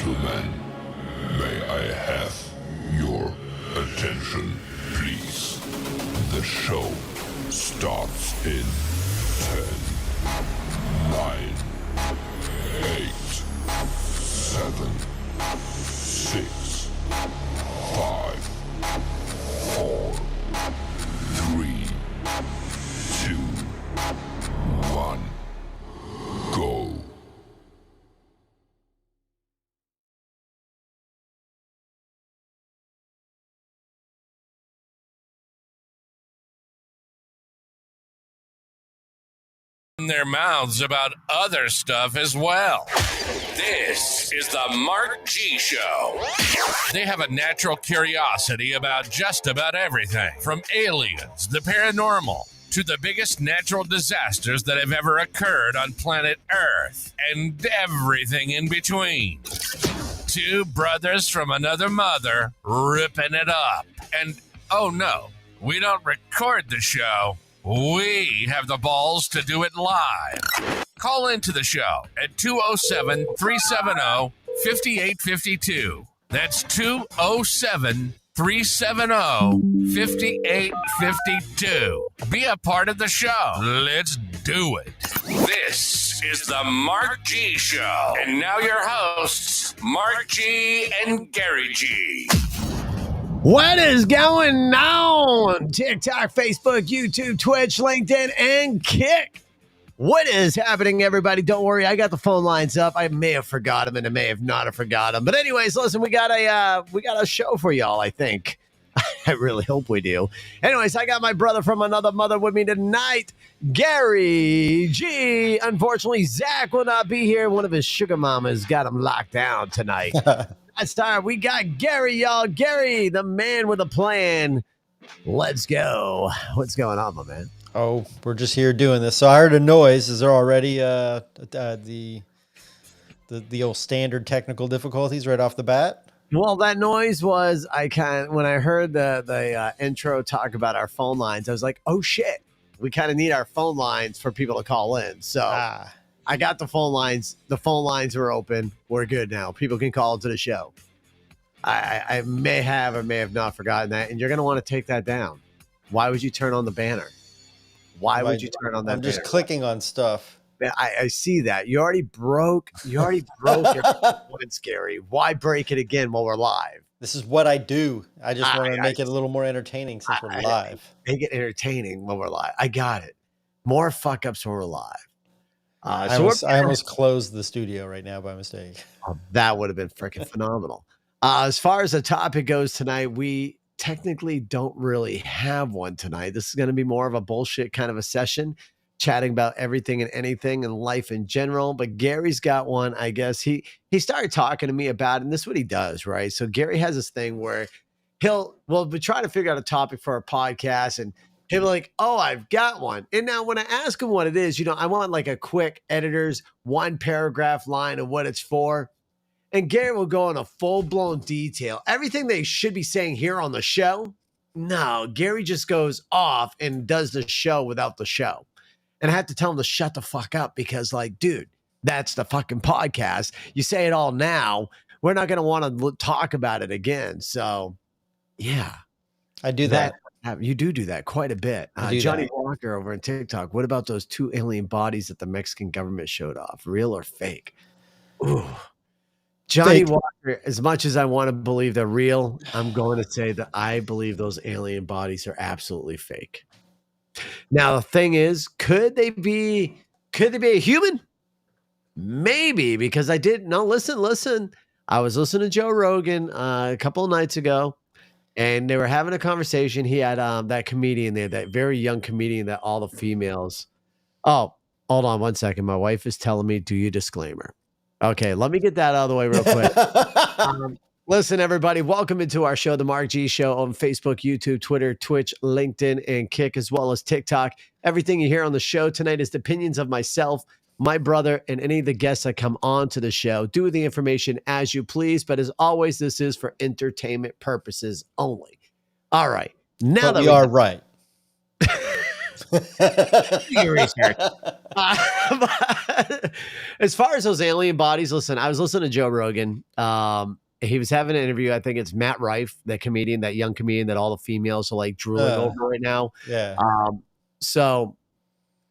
gentlemen, may I have your attention, please? The show starts in 10, 9, 8, 7, 6, 5, 4, 3, 2, 1, go. In their mouths about other stuff as well. This is the Mark G Show. They have a natural curiosity about just about everything, from aliens, the paranormal, to the biggest natural disasters that have ever occurred on planet Earth, and everything in between. Two brothers from another mother ripping it up. And oh no, we don't record the show. We have the balls to do it live. Call into the show at 207-370-5852. That's 207-370-5852. Be a part of the show. Let's do it. This is the Mark G Show. And now your hosts, Mark G and Gary G. What is going on? TikTok, Facebook, YouTube, Twitch, LinkedIn, and Kick. What is happening, everybody? Don't worry, I got the phone lines up. I may have forgot them, and I may have not have forgot them. But anyways, listen, we got a show for y'all, I think. I really hope we do. Anyways, I got my brother from another mother with me tonight, Gary G. Unfortunately, Zach will not be here. One of his sugar mamas got him locked down tonight. That's time. We got Gary, y'all. Gary, the man with a plan. Let's go. What's going on, my man? Oh, we're just here doing this. So I heard a noise. Is there already the old standard technical difficulties right off the bat? Well, that noise was when I heard the intro talk about our phone lines, I was like, oh shit, we kind of need our phone lines for people to call in. So I got the phone lines. The phone lines are open. We're good now. People can call into the show. I may have or may have not forgotten that, and you're going to want to take that down. Why would you turn on the banner? Why would you turn on that I'm just banner? clicking on stuff. Man, I see that. You already broke your once, Gary. Why break it again while we're live? This is what I do. I just want to make it a little more entertaining since we're live. Make it entertaining when we're live. I got it. More fuck ups when we're live. I almost closed the studio right now by mistake. Oh, that would have been freaking phenomenal. As far as the topic goes tonight, we technically don't really have one tonight. This is going to be more of a bullshit kind of a session, chatting about everything and anything in life in general. But Gary's got one. I guess he started talking to me about it, and this is what he does, right? So Gary has this thing where we'll be trying to figure out a topic for our podcast, and he'll be like, oh, I've got one. And now when I ask him what it is, I want like a quick editor's one paragraph line of what it's for. And Gary will go in a full-blown detail. Everything they should be saying here on the show, no, Gary just goes off and does the show without the show. And I had to tell him to shut the fuck up because, like, dude, that's the fucking podcast. You say it all now. We're not going to want to talk about it again. So, yeah. I do that. You do that quite a bit. Johnny Walker over on TikTok. What about those 2 alien bodies that the Mexican government showed off? Real or fake? Ooh. Johnny Walker, as much as I want to believe they're real, I'm going to say that I believe those alien bodies are absolutely fake. Now, the thing is, could they be a human? Maybe, because listen. I was listening to Joe Rogan a couple of nights ago, and they were having a conversation. He had that comedian there, that very young comedian that all the females. Oh, hold on one second. My wife is telling me, do your disclaimer. Okay, let me get that out of the way real quick. Listen, everybody, welcome into our show, The Mark G Show, on Facebook, YouTube, Twitter, Twitch, LinkedIn, and Kick, as well as TikTok. Everything you hear on the show tonight is the opinions of myself, my brother, and any of the guests that come on to the show. Do the information as you please, but as always, this is for entertainment purposes only. All right. Now but we are right. Do your research. As far as those alien bodies, listen, I was listening to Joe Rogan. He was having an interview. I think it's Matt Rife, that comedian, that young comedian that all the females are like drooling over right now. Yeah. So,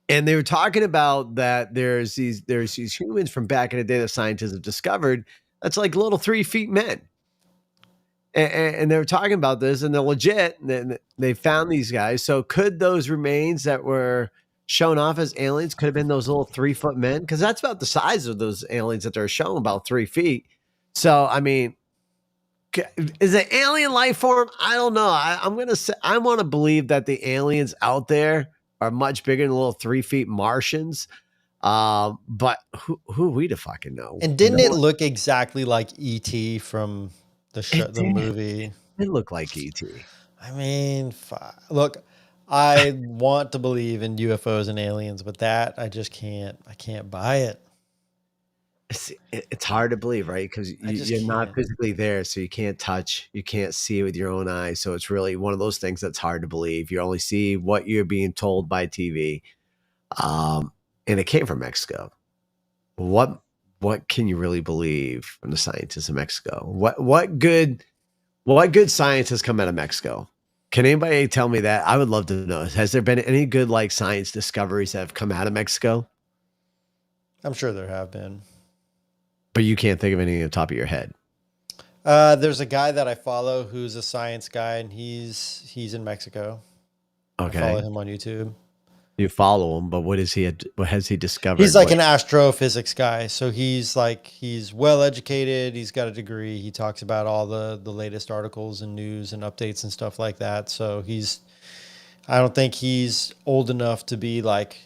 and they were talking about that there's these humans from back in the day that scientists have discovered that's like little 3 feet men. And they were talking about this, and they're legit. And they found these guys. So could those remains that were shown off as aliens could have been those little 3 foot men? Because that's about the size of those aliens that they're showing, about 3 feet. So I mean, is it alien life form? I don't know. I'm gonna say I want to believe that the aliens out there are much bigger than little 3 feet Martians. But who are we to fucking know? And didn't it look exactly like E.T. from the show, the movie? It looked like E.T. I mean, look, I want to believe in UFOs and aliens, but that I just can't. I can't buy it. It's hard to believe, right? Because you're not physically there, so you can't touch, you can't see with your own eyes. So it's really one of those things that's hard to believe. You only see what you're being told by TV. And it came from Mexico. What can you really believe from the scientists in Mexico? What good science has come out of Mexico? Can anybody tell me that? I would love to know. Has there been any good like science discoveries that have come out of Mexico? I'm sure there have been. But you can't think of anything on the top of your head. There's a guy that I follow who's a science guy, and he's in Mexico. Okay. I follow him on YouTube. You follow him, but what has he discovered? He's like an astrophysics guy. So he's well educated. He's got a degree. He talks about all the latest articles and news and updates and stuff like that. So I don't think he's old enough to be like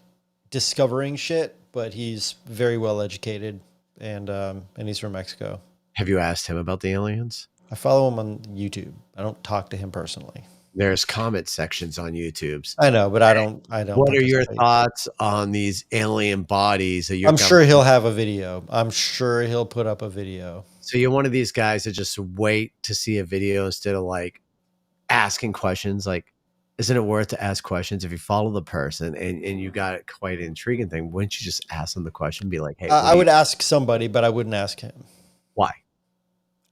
discovering shit, but he's very well educated, and he's from Mexico. Have you asked him about the aliens? I follow him on YouTube. I don't talk to him personally. There's comment sections on YouTube's. I know, but I don't. What are your thoughts on these alien bodies? I'm sure he'll have a video. I'm sure he'll put up a video. So you're one of these guys that just wait to see a video instead of like asking questions. Like, isn't it worth to ask questions if you follow the person and you got quite an intriguing thing? Wouldn't you just ask them the question? Be like, hey, I would ask somebody, but I wouldn't ask him. Why?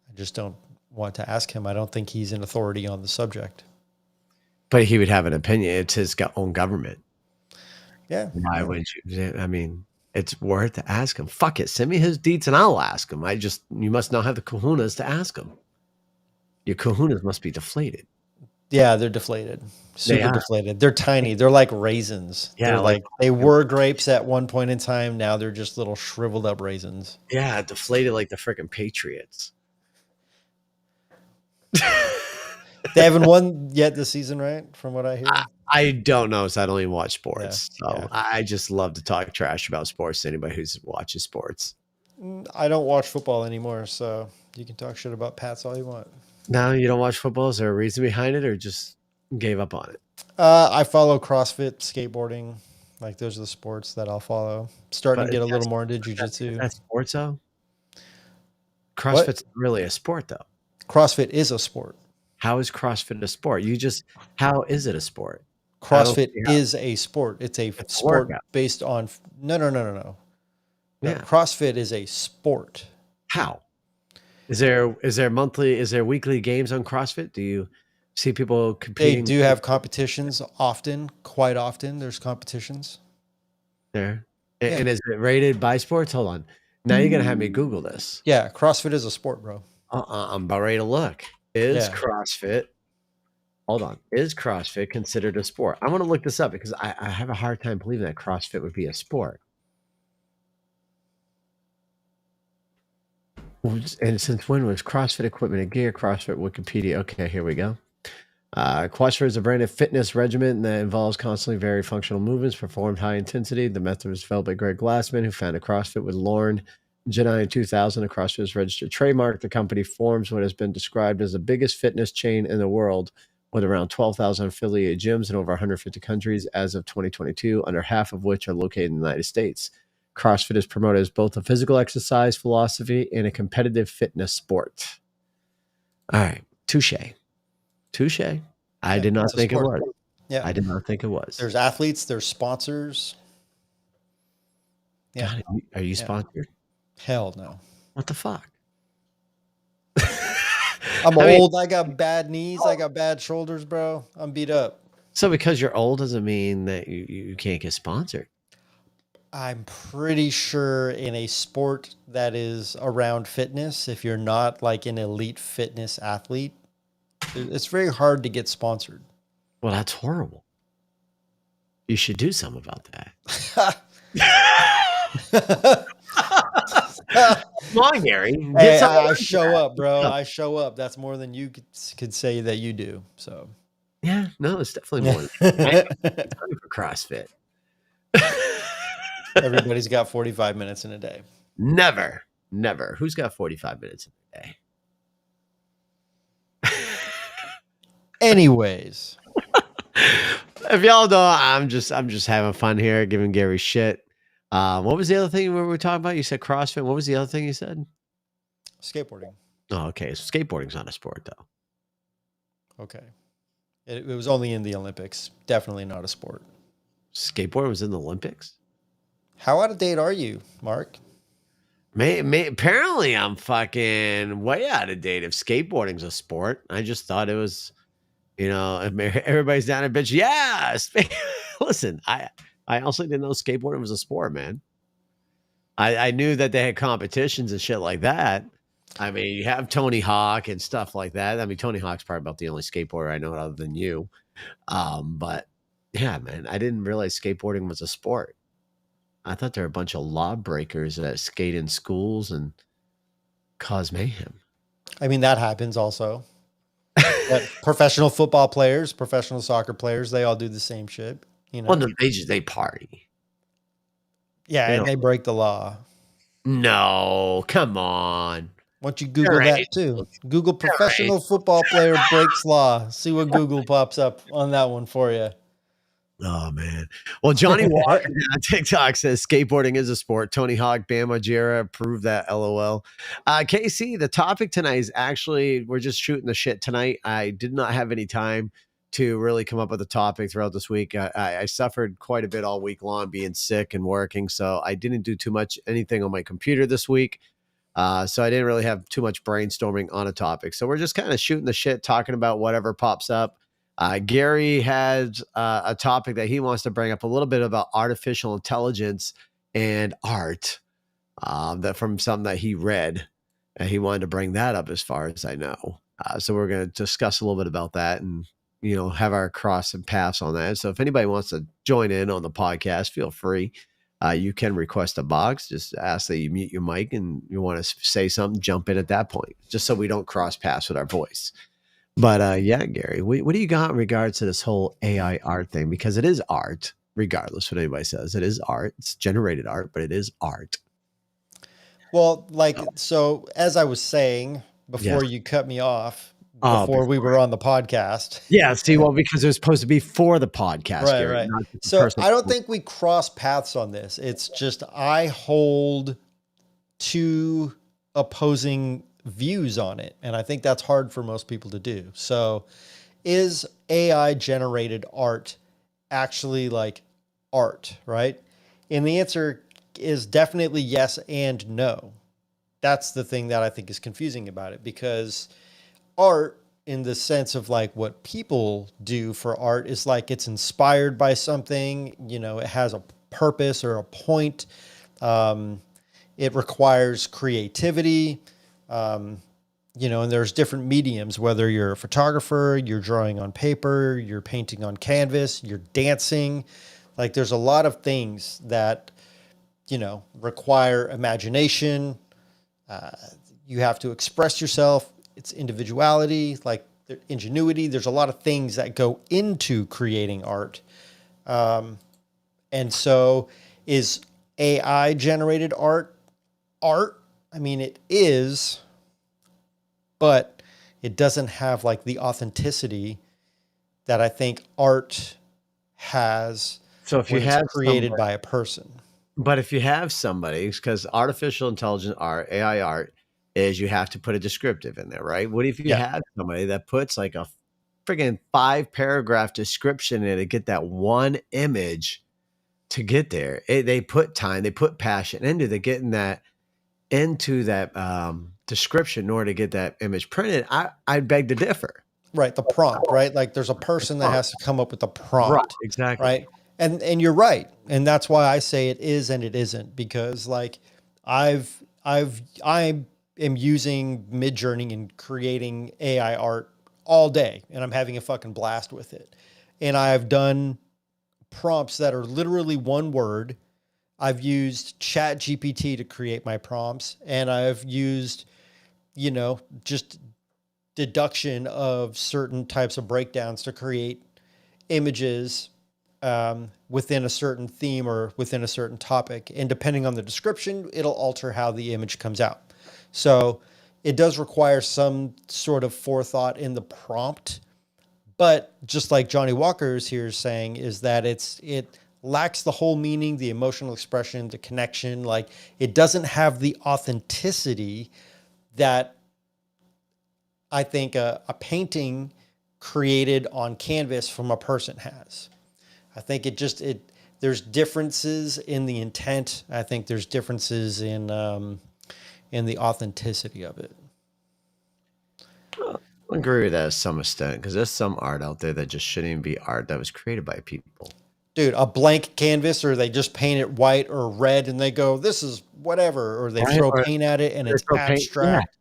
I just don't want to ask him. I don't think he's an authority on the subject. But he would have an opinion. It's his own government. Yeah. Why wouldn't you? I mean, it's worth to ask him. Fuck it. Send me his deets and I'll ask him. You must not have the kahunas to ask him. Your kahunas must be deflated. Yeah, they're deflated. Super deflated. They're tiny. They're like raisins. Yeah. They were grapes at one point in time. Now they're just little shriveled up raisins. Yeah. Deflated like the freaking Patriots. They haven't won yet this season, right? From what I hear. I don't know, so I don't even watch sports. I just love to talk trash about sports to anybody who watches sports. I don't watch football anymore, so you can talk shit about Pats all you want. No, you don't watch football? Is there a reason behind it, or just gave up on it? I follow CrossFit, skateboarding. Like those are the sports that I'll follow. Starting to get a little more into jiu-jitsu. That's sports, though? CrossFit's really a sport, though. CrossFit is a sport. How is CrossFit a sport? How is it a sport? CrossFit is a sport. It's a sport based on no. Yeah. CrossFit is a sport. How? Is there weekly games on CrossFit? Do you see people competing? They do have competitions often, quite often. There's competitions. There. Yeah. And is it rated by sports? Hold on. Now you're gonna have me Google this. Yeah, CrossFit is a sport, bro. I'm about ready to look. CrossFit? Hold on. Is CrossFit considered a sport? I want to look this up because I have a hard time believing that CrossFit would be a sport. And since when was CrossFit equipment and gear? CrossFit Wikipedia. Okay, here we go. CrossFit is a brand of fitness regimen that involves constantly varied functional movements performed high intensity. The method was developed by Greg Glassman, who founded CrossFit with Lauren Jedi in 2000. A CrossFit's registered trademark. The company forms what has been described as the biggest fitness chain in the world, with around 12,000 affiliated gyms in over 150 countries as of 2022, under half of which are located in the United States. CrossFit is promoted as both a physical exercise philosophy and a competitive fitness sport. All right. Touche. I did not think it was. Yeah. I did not think it was. There's athletes, there's sponsors. Yeah. God, are you sponsored? Hell no. What the fuck? I'm old. I got bad knees. I got bad shoulders, bro. I'm beat up. So because you're old doesn't mean that you can't get sponsored. I'm pretty sure in a sport that is around fitness, if you're not like an elite fitness athlete, it's very hard to get sponsored. Well, that's horrible. You should do something about that. Come on, Gary. Hey, I show up, bro. I show up. That's more than you could say that you do. So, yeah, no, it's definitely more time for CrossFit. Everybody's got 45 minutes in a day. Never. Who's got 45 minutes in a day? Anyways, if y'all know, I'm just having fun here, giving Gary shit. What was the other thing we were talking about? You said CrossFit. What was the other thing you said? skateboarding. Oh, okay. So skateboarding's not a sport, though. Okay. It was only in the Olympics. Definitely not a sport. Skateboarding was in the Olympics? How out of date are you, Mark? Apparently, I'm fucking way out of date if skateboarding's a sport. I just thought it was, everybody's down a bitch. Yeah. Listen, I also didn't know skateboarding was a sport, man. I knew that they had competitions and shit like that. I mean, you have Tony Hawk and stuff like that. I mean, Tony Hawk's probably about the only skateboarder I know other than you. But yeah, man, I didn't realize skateboarding was a sport. I thought there were a bunch of lawbreakers that skate in schools and cause mayhem. I mean, that happens also. Professional football players, professional soccer players, they all do the same shit. Well, no, they party. Yeah, and they break the law. No, come on. Why don't you Google that too? Google professional football player breaks law. See what Google pops up on that one for you. Oh, man. Well, Johnny Walker on TikTok says skateboarding is a sport. Tony Hawk, Bam Margera proved that, LOL. KC, the topic tonight is actually, we're just shooting the shit tonight. I did not have any time to really come up with a topic throughout this week. I suffered quite a bit all week long being sick and working, so I didn't do anything on my computer this week. So I didn't really have too much brainstorming on a topic. So we're just kind of shooting the shit, talking about whatever pops up. Gary has a topic that he wants to bring up a little bit about artificial intelligence and art that from something that he read. And he wanted to bring that up as far as I know. So we're going to discuss a little bit about that and, have our cross and paths on that. So if anybody wants to join in on the podcast, feel free. You can request a box. Just ask that you mute your mic and you want to say something, jump in at that point, just so we don't cross paths with our voice. But yeah, Gary, what do you got in regards to this whole AI art thing? Because it is art, regardless what anybody says. It is art. It's generated art, but it is art. Well, so as I was saying before you cut me off, before we were on the podcast. Yeah, see, well, because it was supposed to be for the podcast. Right, Gary, right. So I don't think we cross paths on this. It's just I hold two opposing views on it, and I think that's hard for most people to do. So is AI generated art actually like art, right? And the answer is definitely yes and no. That's the thing that I think is confusing about it, because art, in the sense of like what people do for art, is like it's inspired by something, it has a purpose or a point. It requires creativity. And there's different mediums, whether you're a photographer, you're drawing on paper, you're painting on canvas, you're dancing. Like there's a lot of things that, require imagination. You have to express yourself. It's individuality, like ingenuity. There's a lot of things that go into creating art. And so is AI generated art? I mean, it is, but it doesn't have like the authenticity that I think art has. So if you have created by a person. But if you have somebody, because artificial intelligence art, AI art, is you have to put a descriptive in there, right? What if you have somebody that puts like a friggin' 5-paragraph description in it to get that one image to get there. They put time, they put passion into the getting that into that description in order to get that image printed. I beg to differ. Right, the prompt, right? Like there's a person that has to come up with the prompt, Right, exactly. right? And you're right, and that's why I say it is and it isn't, because like I am using Midjourney and creating AI art all day, and I'm having a fucking blast with it. And I've done prompts that are literally one word. I've used Chat GPT to create my prompts, and I've used, just deduction of certain types of breakdowns to create images within a certain theme or within a certain topic. And depending on the description, it'll alter how the image comes out. So it does require some sort of forethought in the prompt. But just like Johnny Walker is here saying, is that it lacks the whole meaning, the emotional expression, the connection. Like it doesn't have the authenticity that I think a painting created on canvas from a person has. I think there's differences in the intent. I think there's differences in the authenticity of it. I agree with that to some extent, because there's some art out there that just shouldn't even be art that was created by people. Dude, a blank canvas, or they just paint it white or red and they go, this is whatever, or they throw paint at it and it's abstract.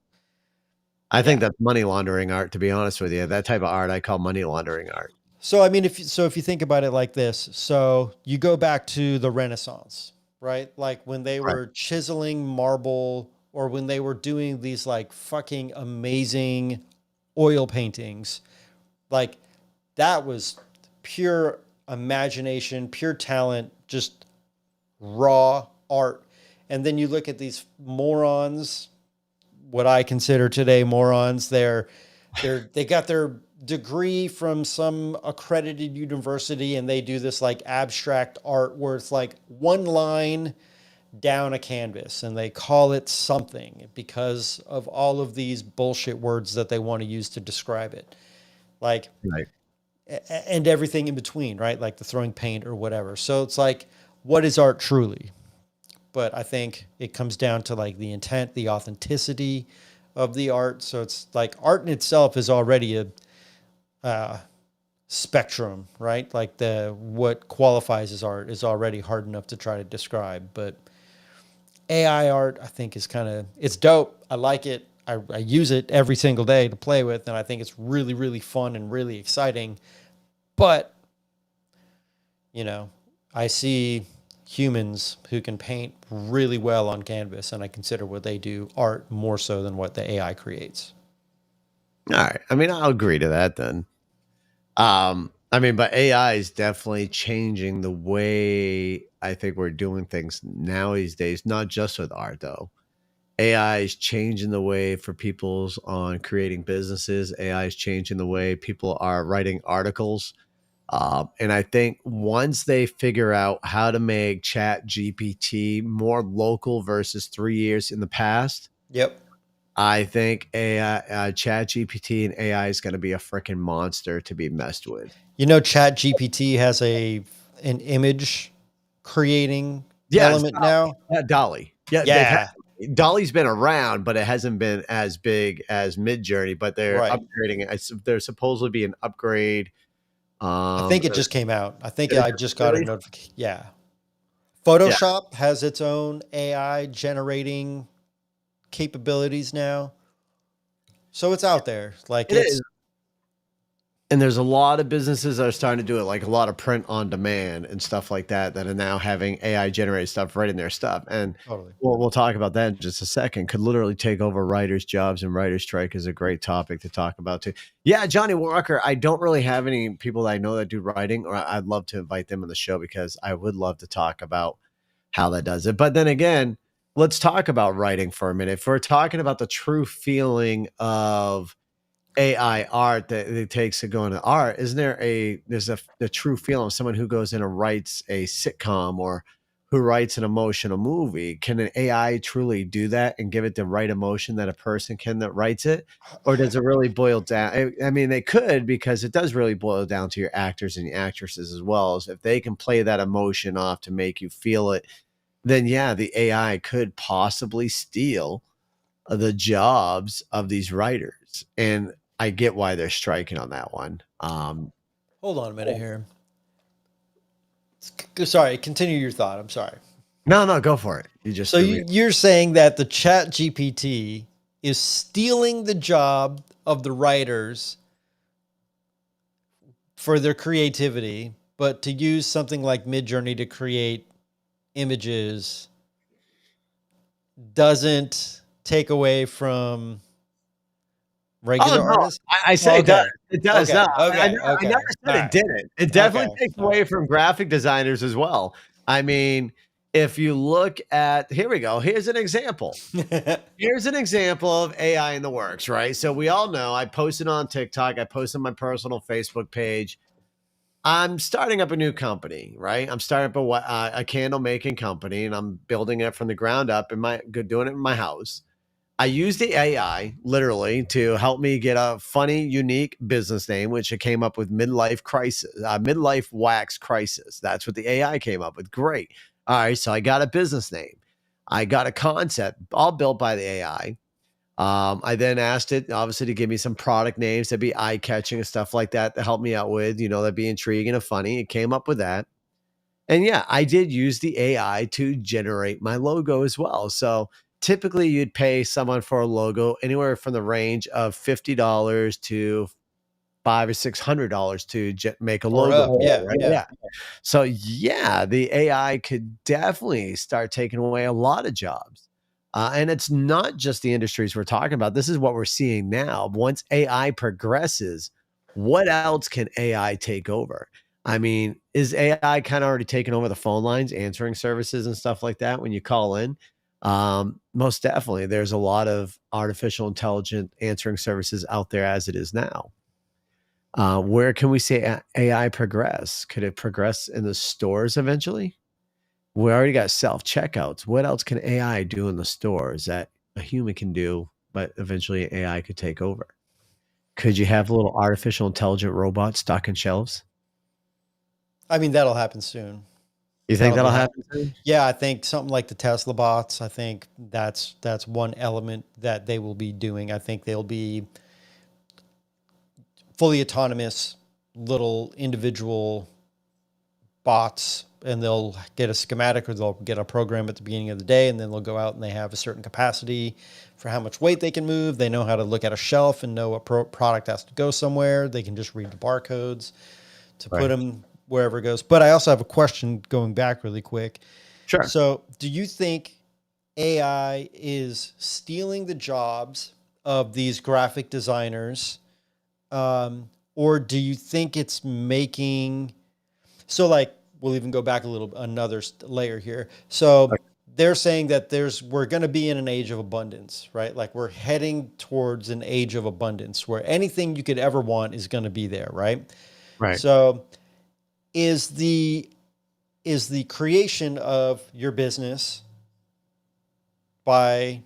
I think that's money laundering art, to be honest with you. That type of art I call money laundering art. So, I mean, if you think about it like this, so you go back to the Renaissance, right? Like when they were chiseling marble, or when they were doing these like fucking amazing oil paintings, like that was pure imagination, pure talent, just raw art. And then you look at these morons, what I consider today morons. They got their degree from some accredited university, and they do this like abstract art where it's like one line down a canvas, and they call it something because of all of these bullshit words that they want to use to describe it. Like, right. And everything in between, right? Like the throwing paint or whatever. So it's like, what is art truly? But I think it comes down to like the intent, the authenticity of the art. So it's like art in itself is already a spectrum, right? Like what qualifies as art is already hard enough to try to describe. But AI art, I think, is it's dope. I like it. I use it every single day to play with, and I think it's really, really fun and really exciting. But, I see humans who can paint really well on canvas, and I consider what they do art more so than what the AI creates. All right. I mean, I'll agree to that then. But AI is definitely changing the way I think we're doing things nowadays, not just with art, though. AI is changing the way for people's on creating businesses. AI is changing the way people are writing articles. And I think once they figure out how to make Chat GPT more local versus 3 years in the past, Yep. I think AI, Chat GPT and AI is going to be a freaking monster to be messed with. Chat GPT has an image creating element now. Yeah, Dolly. Yeah. Dolly's been around, but it hasn't been as big as Midjourney. But they're upgrading it. There's supposedly be an upgrade. I think it just came out. I think I just got a notification. Yeah. Photoshop has its own AI generating capabilities now. So it's out there. Like it is. And there's a lot of businesses that are starting to do it, like a lot of print on demand and stuff like that are now having AI generated stuff right in their stuff. And we'll talk about that in just a second. Could literally take over writers' jobs, and writer's strike is a great topic to talk about too. Yeah, Johnny Walker, I don't really have any people that I know that do writing, or I'd love to invite them on the show because I would love to talk about how that does it. But then again, let's talk about writing for a minute. If we're talking about the true feeling of AI art that it takes to go into art, isn't there there's a true feeling of someone who goes in and writes a sitcom, or who writes an emotional movie. Can an AI truly do that and give it the right emotion that a person can that writes it? Or does it really boil down? I mean, they could, because it does really boil down to your actors and your actresses as well. As if they can play that emotion off to make you feel it, then yeah, the AI could possibly steal the jobs of these writers. And I get why they're striking on that one. Hold on a minute here. Sorry, continue your thought. I'm sorry. No, go for it. You just So you're saying that the Chat GPT is stealing the job of the writers for their creativity, but to use something like Midjourney to create images doesn't take away from regular artists? I say it does. It does. Okay. No, Okay. I never said it didn't. It definitely takes away from graphic designers as well. I mean, if you look at, here we go. Here's an example. Here's an example of AI in the works, right? So we all know, I posted on TikTok, I posted on my personal Facebook page. I'm starting up a new company, right? I'm starting up a candle making company, and I'm building it from the ground up doing it in my house. I used the AI literally to help me get a funny, unique business name, which it came up with Midlife Crisis, Midlife Wax Crisis. That's what the AI came up with. Great. All right. So I got a business name. I got a concept all built by the AI. I then asked it, obviously, to give me some product names to be eye catching and stuff like that to help me out with, that'd be intriguing and funny. It came up with that. And yeah, I did use the AI to generate my logo as well. So typically you'd pay someone for a logo anywhere from the range of $50 to $500 or $600 to make a logo. Yeah. So yeah, the AI could definitely start taking away a lot of jobs. And it's not just the industries we're talking about. This is what we're seeing now. Once AI progresses, what else can AI take over? I mean, is AI kind of already taken over the phone lines, answering services and stuff like that when you call in? Most definitely. There's a lot of artificial intelligent answering services out there as it is now. Where can we see AI progress? Could it progress in the stores eventually? We already got self-checkouts. What else can AI do in the stores that a human can do, but eventually AI could take over? Could you have little artificial intelligent robots stuck in shelves? I mean, that'll happen soon. You think that'll happen soon? Yeah, I think something like the Tesla bots, I think that's one element that they will be doing. I think they'll be fully autonomous little individual bots, and they'll get a schematic or they'll get a program at the beginning of the day, and then they'll go out and they have a certain capacity for how much weight they can move. They know how to look at a shelf and know what product has to go somewhere. They can just read the barcodes to put them wherever it goes. But I also have a question going back really quick. Sure. So do you think AI is stealing the jobs of these graphic designers? Or do you think it's making, so like, we'll even go back another layer here. So they're saying that we're going to be in an age of abundance, right? Like we're heading towards an age of abundance where anything you could ever want is going to be there, right? Right. So is the creation of your business by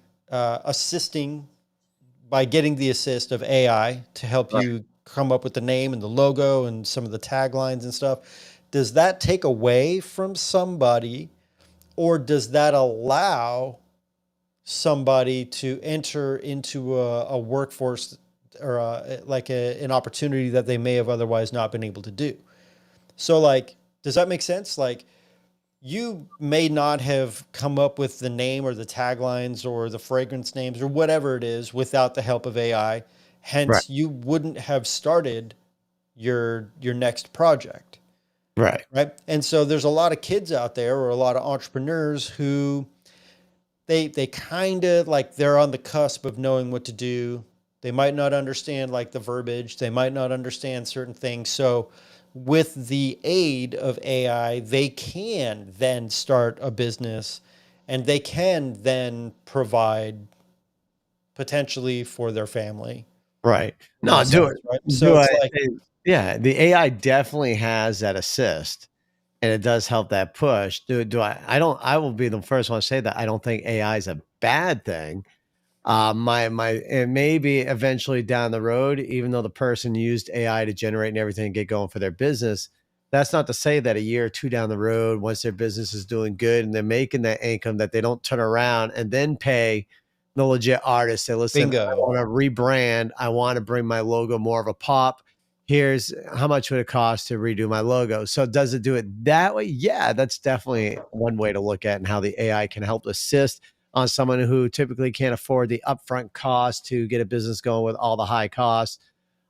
getting the assist of AI to help you come up with the name and the logo and some of the taglines and stuff, does that take away from somebody, or does that allow somebody to enter into a workforce or an opportunity that they may have otherwise not been able to do? So like, does that make sense? Like, you may not have come up with the name or the taglines or the fragrance names or whatever it is without the help of AI. Hence, you wouldn't have started your next project. Right. And so there's a lot of kids out there, or a lot of entrepreneurs who they kind of like, they're on the cusp of knowing what to do. They might not understand like the verbiage. They might not understand certain things. So with the aid of AI, they can then start a business, and they can then provide potentially for their family. Right. No, do it. Right? So it's like, yeah, the AI definitely has that assist. and it does help that push. I will be the first one to say that I don't think AI is a bad thing. It may be eventually down the road, even though the person used AI to generate and everything and get going for their business. That's not to say that a year or two down the road, once their business is doing good and they're making that income, that they don't turn around and then pay the legit artist. Say, listen, I Bingo. want to rebrand. I want to bring my logo more of a pop. Here's how much would it cost to redo my logo. So does it do it that way? Yeah, that's definitely one way to look at and how the AI can help assist on someone who typically can't afford the upfront cost to get a business going with all the high costs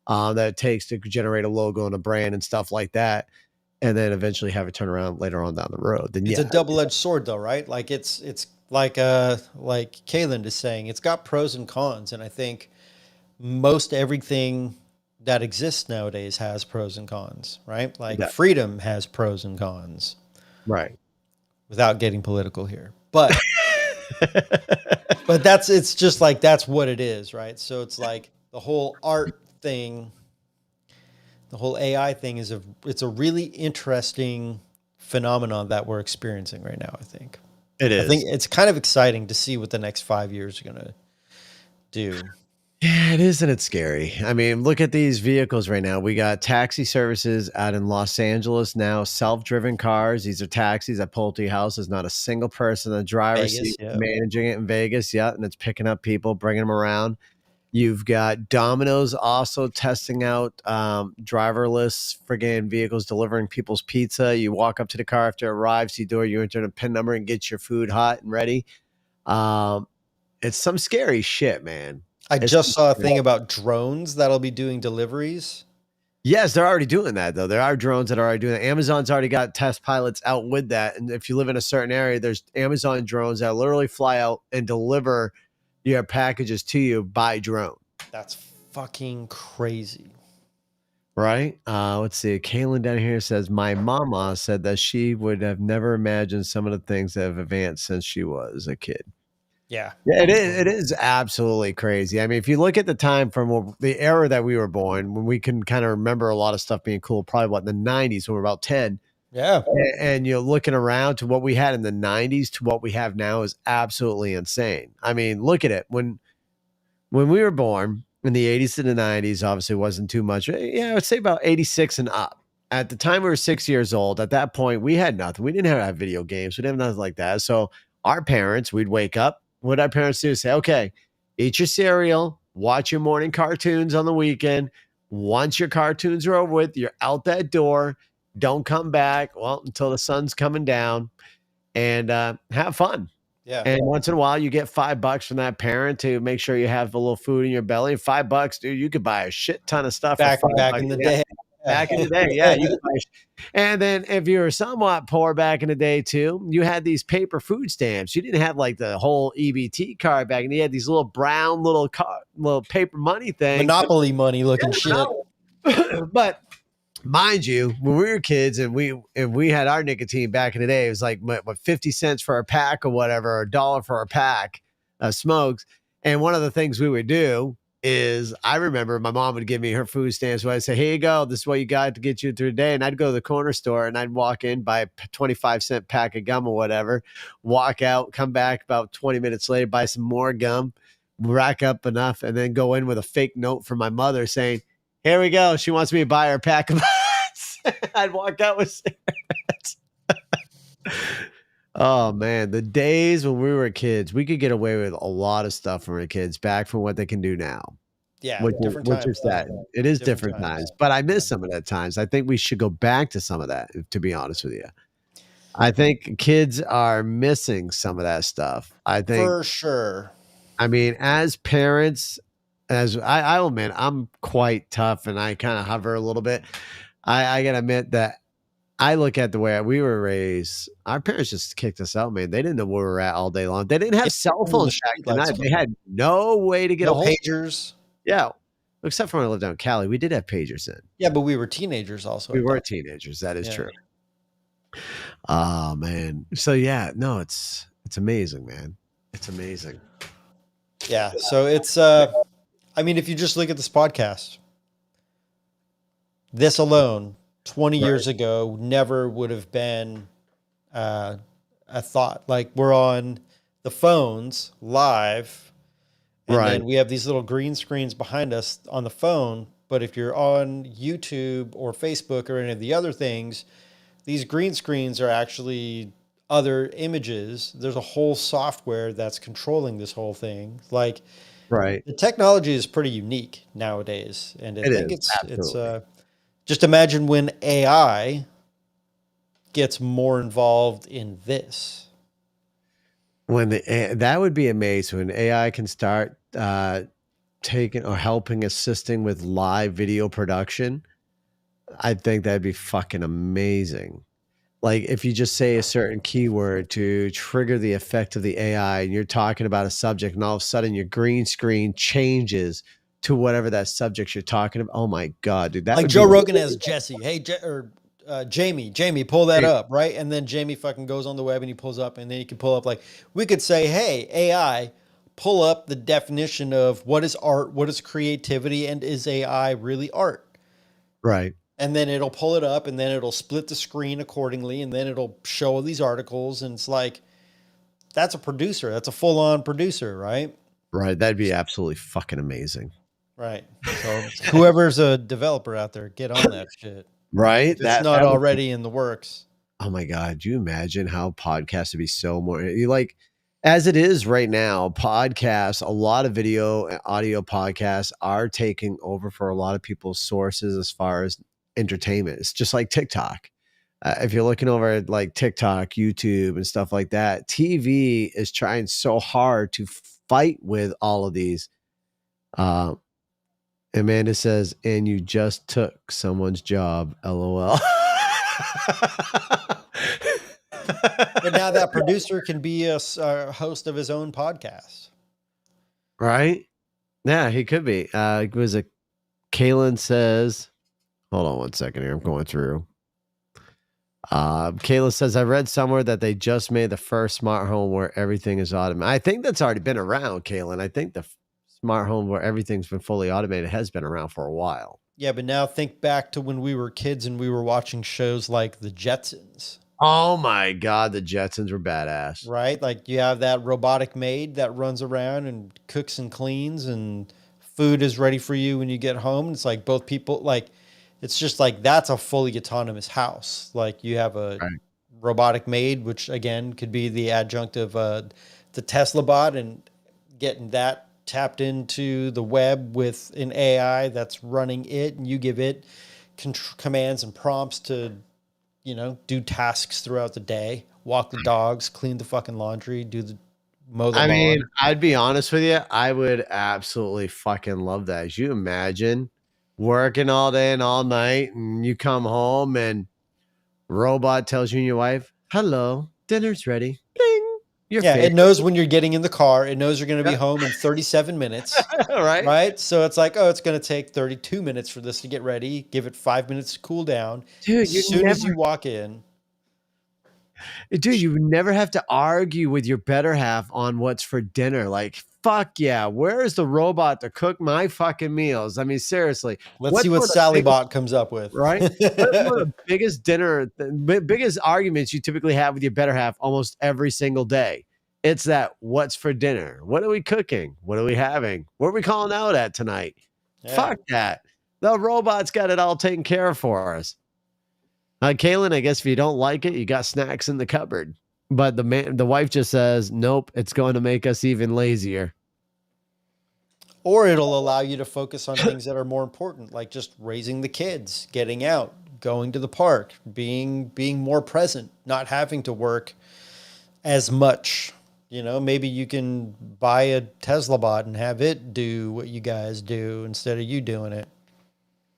that it takes to generate a logo and a brand and stuff like that, and then eventually have it turn around later on down the road. Then It's a double-edged sword, though, right? Like it's like Kayland is saying, it's got pros and cons, and I think most everything that exists nowadays has pros and cons, right? Like freedom has pros and cons, right? Without getting political here, but it's just like that's what it is, right? So it's like the whole art thing, the whole AI thing it's a really interesting phenomenon that we're experiencing right now. I think it is. I think it's kind of exciting to see what the next 5 years are going to do. Yeah, it is, and it's scary. I mean, look at these vehicles right now. We got taxi services out in Los Angeles now, self-driven cars. These are taxis that pull up to your house. There's not a single person in the driver's seat managing it in Vegas yet, and it's picking up people, bringing them around. You've got Domino's also testing out driverless friggin' vehicles delivering people's pizza. You walk up to the car after it arrives, you enter a PIN number and get your food hot and ready. It's some scary shit, man. I just saw a thing about drones that'll be doing deliveries. Yes, they're already doing that, though. There are drones that are already doing that. Amazon's already got test pilots out with that. And if you live in a certain area, there's Amazon drones that literally fly out and deliver your packages to you by drone. That's fucking crazy. Right? Let's see. Kaylin down here says, my mama said that she would have never imagined some of the things that have advanced since she was a kid. Yeah, it is. It is absolutely crazy. I mean, if you look at the time from the era that we were born, when we can kind of remember a lot of stuff being cool, probably in the 90s when we were about 10. Yeah. And you're looking around to what we had in the 90s to what we have now is absolutely insane. I mean, look at it. When we were born in the 80s to the 90s, obviously wasn't too much. Yeah, I would say about 86 and up. At the time we were 6 years old, at that point, we had nothing. We didn't have video games. We didn't have nothing like that. So our parents, we'd wake up. What our parents do is say, okay, eat your cereal, watch your morning cartoons on the weekend. Once your cartoons are over with, you're out that door. Don't come back, until the sun's coming down, and have fun. Yeah. And once in a while, you get $5 from that parent to make sure you have a little food in your belly. $5, dude, you could buy a shit ton of stuff. Back in the day. Back in the day, yeah. And then if you were somewhat poor back in the day too, you had these paper food stamps. You didn't have like the whole EBT card back, and you had these little brown little paper money things, Monopoly money looking shit. But mind you, when we were kids and we had our nicotine back in the day, it was like what 50 cents for a pack or whatever, or $1 for a pack of smokes. And one of the things we would do is, I remember my mom would give me her food stamps. So I'd say, here you go. This is what you got to get you through the day. And I'd go to the corner store and I'd walk in, buy a 25-cent pack of gum or whatever, walk out, come back about 20 minutes later, buy some more gum, rack up enough, and then go in with a fake note from my mother saying, here we go. She wants me to buy her a pack of I'd walk out with cigarettes. Oh, man. The days when we were kids, we could get away with a lot of stuff when we were kids back from what they can do now. Yeah. Which is that. It is different times. But I miss some of that times. I think we should go back to some of that, to be honest with you. I think kids are missing some of that stuff. I think. For sure. I mean, as parents, as I'll admit, I'm quite tough and I kind of hover a little bit. I got to admit that I look at the way we were raised. Our parents just kicked us out, man. They didn't know where we were at all day long. They didn't have cell phones back then. They had no way to get a pagers. Yeah. Except for when I lived down in Cali. We did have pagers then. Yeah, but we were teenagers also. We were teenagers. That is true. Oh, man. So, yeah. No, it's amazing, man. It's amazing. Yeah. So it's, I mean, if you just look at this podcast, this alone 20 years ago never would have been a thought. Like, we're on the phones live, and then we have these little green screens behind us on the phone. But if you're on YouTube or Facebook or any of the other things, these green screens are actually other images. There's a whole software that's controlling this whole thing. Like, the technology is pretty unique nowadays, and I think it's just imagine when AI gets more involved in this. When that would be amazing when AI can start taking or helping, assisting with live video production. I think that'd be fucking amazing. Like, if you just say a certain keyword to trigger the effect of the AI, and you're talking about a subject, and all of a sudden your green screen changes to whatever that subject you're talking about. Oh my God, dude. That like would Joe be Rogan as Jesse. Hey, Jamie, pull that up, right? And then Jamie fucking goes on the web and he pulls up, and then you can pull up, like, we could say, hey, AI, pull up the definition of what is art, what is creativity, and is AI really art? right. And then it'll pull it up, and then it'll split the screen accordingly, and then it'll show these articles, and it's like, that's a producer. That's a full-on producer, right? Right. That'd be absolutely fucking amazing. Right. So whoever's a developer out there, get on that shit. Right. If it's not already in the works. Oh my God. Do you imagine how podcasts would be so more like, as it is right now, podcasts, a lot of video and audio podcasts are taking over for a lot of people's sources as far as entertainment. It's just like TikTok. If you're looking over at like TikTok, YouTube, and stuff like that, TV is trying so hard to fight with all of these. Amanda says, and you just took someone's job, LOL. But now that producer can be a host of his own podcast. Right? Yeah, he could be. It was a Kaylin says, hold on one second here. I'm going through. Kayla says, I read somewhere that they just made the first smart home where everything is automated. I think that's already been around, Kaylin. I think the smart home where everything's been fully automated has been around for a while. Yeah, but now think back to when we were kids and we were watching shows like The Jetsons. Oh my God, the Jetsons were badass. Right? Like, you have that robotic maid that runs around and cooks and cleans, and food is ready for you when you get home. It's like both people, like, it's just like, that's a fully autonomous house. Like, you have a robotic maid, which again could be the adjunct of the Tesla bot, and getting that tapped into the web with an AI that's running it, and you give it commands and prompts to, you know, do tasks throughout the day, walk the dogs, clean the fucking laundry, mow the lawn. mean, I'd be honest with you. I would absolutely fucking love that. As you imagine working all day and all night, and you come home and robot tells you and your wife, hello, dinner's ready. Bling. It knows when you're getting in the car. It knows you're going to be home in 37 minutes. Right? So it's like, oh, it's going to take 32 minutes for this to get ready. Give it 5 minutes to cool down. Dude, as soon as you walk in. Dude, you would never have to argue with your better half on what's for dinner. Like, fuck yeah, where is the robot to cook my fucking meals? I mean, seriously. Let's see what Sally Bot comes up with. Right? What's one of the biggest arguments you typically have with your better half almost every single day? It's that, what's for dinner? What are we cooking? What are we having? What are we calling out at tonight? Yeah. Fuck that. The robot's got it all taken care of for us. Kaylin, I guess if you don't like it, you got snacks in the cupboard. But the wife just says, nope, it's going to make us even lazier. Or it'll allow you to focus on things that are more important, like just raising the kids, getting out, going to the park, being more present, not having to work as much. You know, maybe you can buy a Tesla bot and have it do what you guys do instead of you doing it.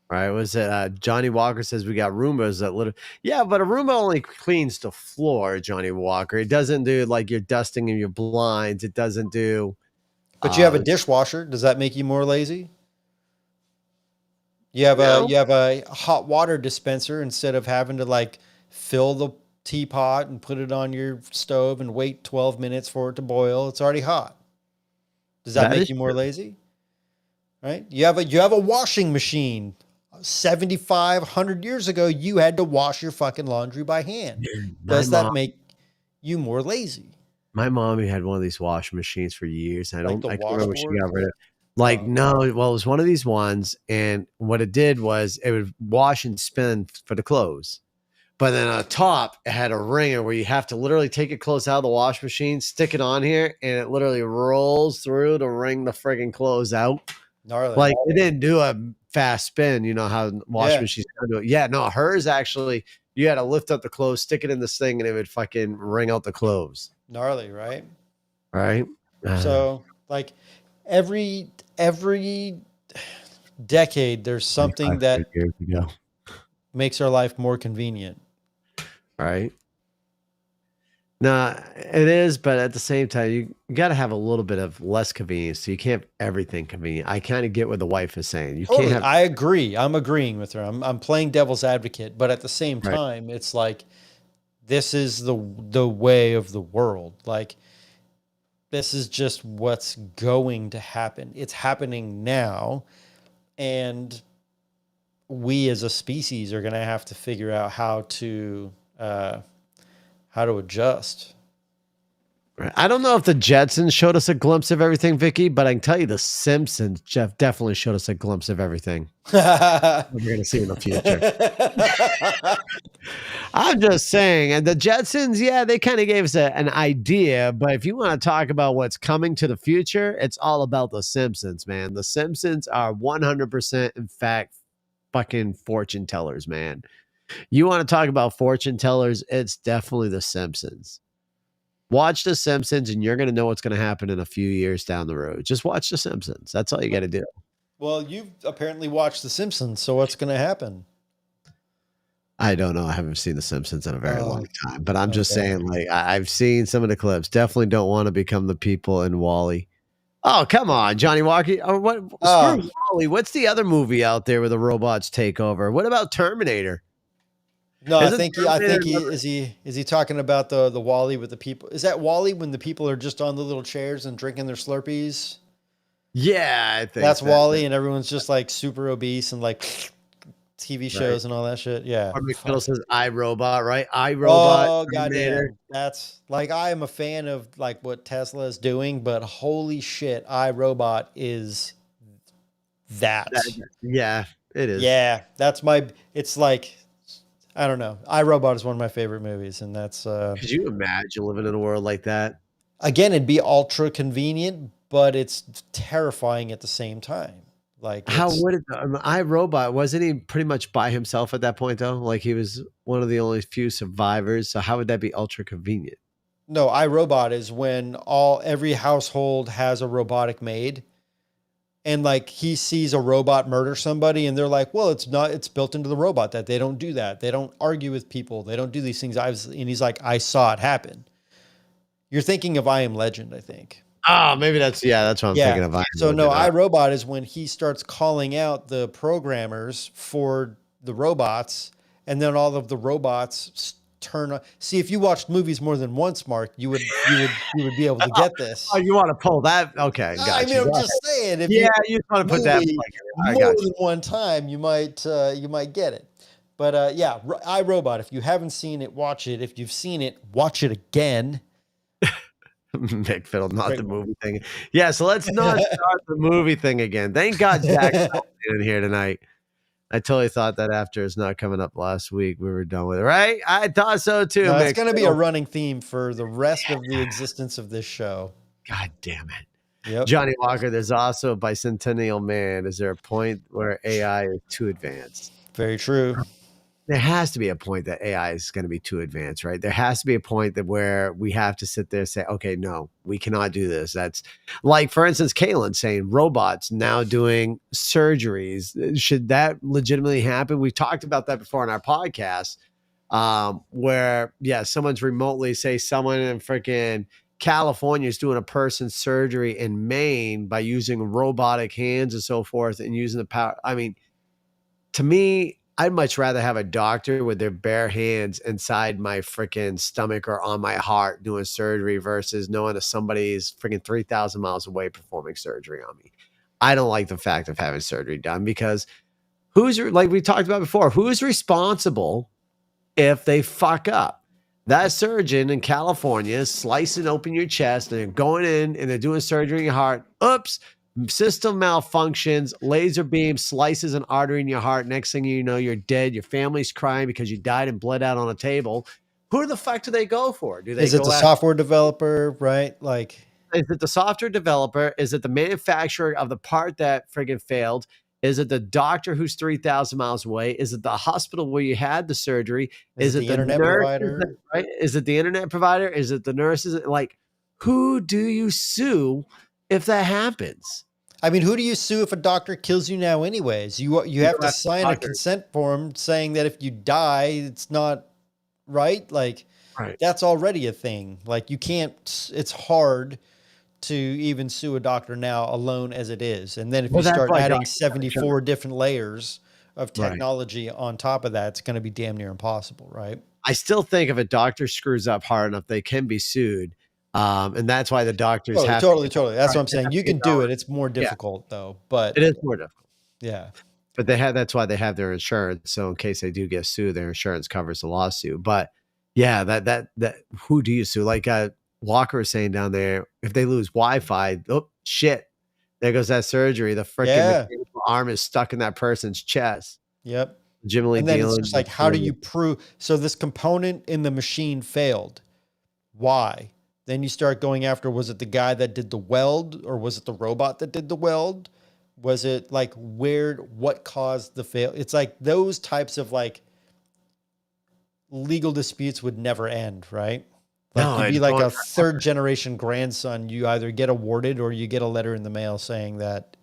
Right? Was it Johnny Walker says we got Roombas that literally, yeah, but a Roomba only cleans the floor, Johnny Walker. It doesn't do like your dusting and your blinds. It doesn't do. But you have a dishwasher. Does that make you more lazy? You have a hot water dispenser instead of having to like fill the teapot and put it on your stove and wait 12 minutes for it to boil. It's already hot. Does that make you more lazy? Right? You have a washing machine. 75, 100 years ago, you had to wash your fucking laundry by hand. Does that make you more lazy? My mom had one of these washing machines for years. I can't remember what she got rid of. No, it was one of these ones. And what it did was it would wash and spin for the clothes. But then on top, it had a wringer where you have to literally take your clothes out of the wash machine, stick it on here, and it literally rolls through to wring the friggin' clothes out. Gnarly. Like, it didn't do a fast spin, you know how wash machines do it. Yeah, no, hers actually, you had to lift up the clothes, stick it in this thing, and it would fucking wring out the clothes. Gnarly, right? Right. So, like, every decade, there's something that makes our life more convenient. Right. No, it is, but at the same time, you got to have a little bit of less convenience. So you can't have everything convenient. I kind of get what the wife is saying. You can't have. I agree. I'm agreeing with her. I'm playing devil's advocate, but at the same time, it's like this is the way of the world. Like, this is just what's going to happen. It's happening now, and we as a species are going to have to figure out how to adjust. I don't know if the Jetsons showed us a glimpse of everything, Vicky, but I can tell you the Simpsons, Jeff, definitely showed us a glimpse of everything. We're going to see in the future. I'm just saying, and the Jetsons, yeah, they kind of gave us an idea, but if you want to talk about what's coming to the future, it's all about the Simpsons, man. The Simpsons are 100%, in fact, fucking fortune tellers, man. You want to talk about fortune tellers, it's definitely the Simpsons. Watch the Simpsons and you're going to know what's going to happen in a few years down the road. Just watch the Simpsons. That's all you got to do. Well, you've apparently watched the Simpsons, so what's going to happen? I don't know. I haven't seen the Simpsons in a very long time, but I'm just saying, like, I've seen some of the clips. Definitely don't want to become the people in Wall-E. Oh, come on, Johnny Walker. Screw Wall-E. What's the other movie out there where the robots take over? What about Terminator? No, I think is he talking about the Wall-E with the people? Is that Wall-E when the people are just on the little chairs and drinking their Slurpees? Yeah, I think that's Wall-E, and everyone's just like super obese and like TV shows and all that shit. Yeah. McFiddle says iRobot, right? iRobot. Oh, goddamn. That's like, I am a fan of like what Tesla is doing, but holy shit, iRobot is that. Yeah, it is. Yeah, it's like, I don't know. iRobot is one of my favorite movies, and that's. Could you imagine living in a world like that? Again, it'd be ultra convenient, but it's terrifying at the same time. Like, how would it? iRobot, wasn't he pretty much by himself at that point though? Like, he was one of the only few survivors. So how would that be ultra convenient? No, iRobot is when every household has a robotic maid. And like, he sees a robot murder somebody and they're like, well, it's built into the robot that they don't do that. They don't argue with people. They don't do these things. And he's like, I saw it happen. You're thinking of I Am Legend, I think. Oh, maybe that's what I'm thinking of. So no, iRobot is when he starts calling out the programmers for the robots, and then all of the robots turn on. See, if you watched movies more than once, Mark, you would be able to get this. Oh, you want to pull that? Okay, gotcha. I mean, I'm just saying. If you want to put that more than one time, you might get it. But yeah, iRobot. If you haven't seen it, watch it. If you've seen it, watch it again. McFiddle, not the movie thing. Yeah, so let's not start the movie thing again. Thank God Jack's in here tonight. I totally thought that after it's not coming up last week, we were done with it, right? I thought so too. No, it's going to be a running theme for the rest of the existence of this show. God damn it. Yep. Johnny Walker, there's also a bicentennial man. Is there a point where AI is too advanced? Very true. There has to be a point that AI is going to be too advanced, right? There has to be a point that where we have to sit there and say, okay, no, we cannot do this. That's like, for instance, Kaylin saying robots now doing surgeries. Should that legitimately happen? We talked about that before on our podcast, where, someone's remotely, say someone in freaking California is doing a person's surgery in Maine by using robotic hands and so forth and using the power. I mean, to me, I'd much rather have a doctor with their bare hands inside my freaking stomach or on my heart doing surgery versus knowing that somebody's freaking 3,000 miles away performing surgery on me. I don't like the fact of having surgery done because who's like we talked about before, who's responsible if they fuck up? That surgeon in California is slicing open your chest and they're going in and they're doing surgery in your heart. Oops, system malfunctions, laser beam slices an artery in your heart. Next thing you know, you're dead. Your family's crying because you died and bled out on a table. Who the fuck do they go for? Do they Is it go the after, software developer, right? Like, is it the software developer? Is it the manufacturer of the part that friggin' failed? Is it the doctor who's 3,000 miles away? Is it the hospital where you had the surgery? is Is it it the the internet nurse? provider? Right? Is it the internet provider? Is it the nurses? Like, who do you sue if that happens? I mean, who do you sue if a doctor kills you now anyways? You have go to after sign a doctors. consent form saying that if you die, it's not right. Like, Right. that's already a thing. Like, you can't, it's hard to even sue a doctor now alone as it is. And then if Well, you that's start why adding doctors 74 different layers of Right. technology on top of that, it's going to be damn near impossible, right? I still think if a doctor screws up hard enough, they can be sued. And that's why the doctors have Totally. to, That's what I'm they have saying. to You get can do going. it. It's more Yeah, difficult though, but it is more difficult. yeah. But that's why they have their insurance. So in case they do get sued, their insurance covers the lawsuit. But yeah, that who do you sue? Like Walker was saying down there, if they lose Wi-Fi, oh shit, there goes that surgery. The freaking Yeah. mechanical arm is stuck in that person's chest. Yep. Jim Lee And then it's dealing. just like, how do you prove? So this component in the machine failed. Why? Then you start going after, was it the guy that did the weld or was it the robot that did the weld? Was it like what caused the fail? It's like those types of like legal disputes would never end, right? Like No, you'd be it's like going a third generation grandson. You either get awarded or you get a letter in the mail saying that.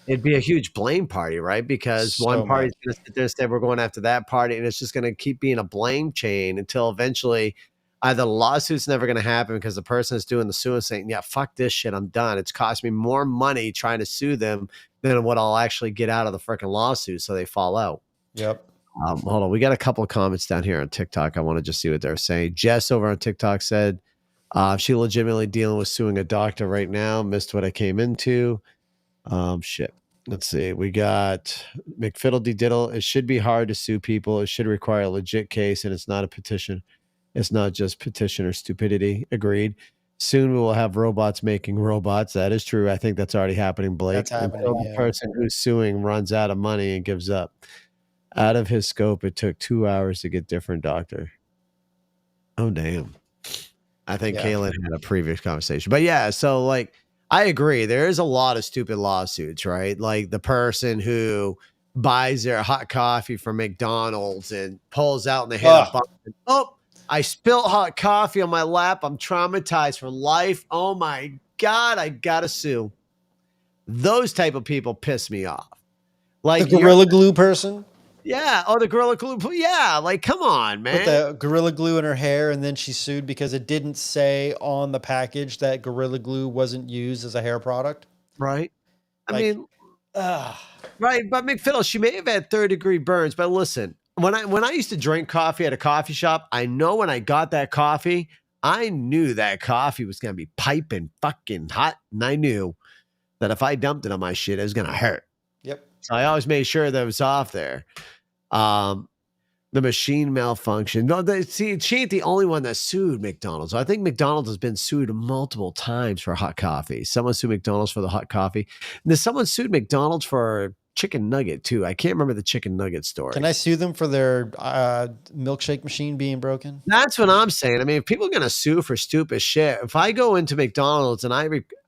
It'd be a huge blame party, right? Because So one party's much. going to sit there and say, we're going after that party. And it's just going to keep being a blame chain until eventually either the lawsuit's never going to happen because the person that's doing the suing saying, yeah, fuck this shit. I'm done. It's cost me more money trying to sue them than what I'll actually get out of the freaking lawsuit. So they fall out. Yep. Hold on. We got a couple of comments down here on TikTok. I want to just see what they're saying. Jess over on TikTok said, she legitimately dealing with suing a doctor right now. Missed what I came into. Shit. Let's see. We got McFiddle Diddle. It should be hard to sue people. It should require a legit case, and it's not a petition. It's not just petition or stupidity. Agreed. Soon we will have robots making robots. That is true. I think that's already happening, Blake. That's happening, Until the yeah. person who's suing runs out of money and gives up. Out of his scope, it took 2 hours to get different doctor. Oh, damn. I think Kaylin had a previous conversation. But yeah, so like, I agree. There is a lot of stupid lawsuits, right? Like the person who buys their hot coffee from McDonald's and pulls out and they hit a button. Oh, I spilled hot coffee on my lap. I'm traumatized for life. Oh my God, I gotta sue. Those type of people piss me off. Like the Gorilla Glue person? Yeah. Oh, the Gorilla Glue. Yeah. Like, come on, man. Put the Gorilla Glue in her hair and then she sued because it didn't say on the package that Gorilla Glue wasn't used as a hair product. Right. Like, I mean, right. But McFiddle, she may have had third-degree burns, but listen, when I used to drink coffee at a coffee shop, I know when I got that coffee, I knew that coffee was going to be piping fucking hot. And I knew that if I dumped it on my shit, it was going to hurt. Yep. So I always made sure that it was off there. The machine malfunction. No, she ain't the only one that sued McDonald's. I think McDonald's has been sued multiple times for hot coffee. Someone sued McDonald's for the hot coffee. And then someone sued McDonald's for chicken nugget too. I can't remember the chicken nugget story. Can I sue them for their milkshake machine being broken? That's what I'm saying. I mean, if people are going to sue for stupid shit, if I go into McDonald's and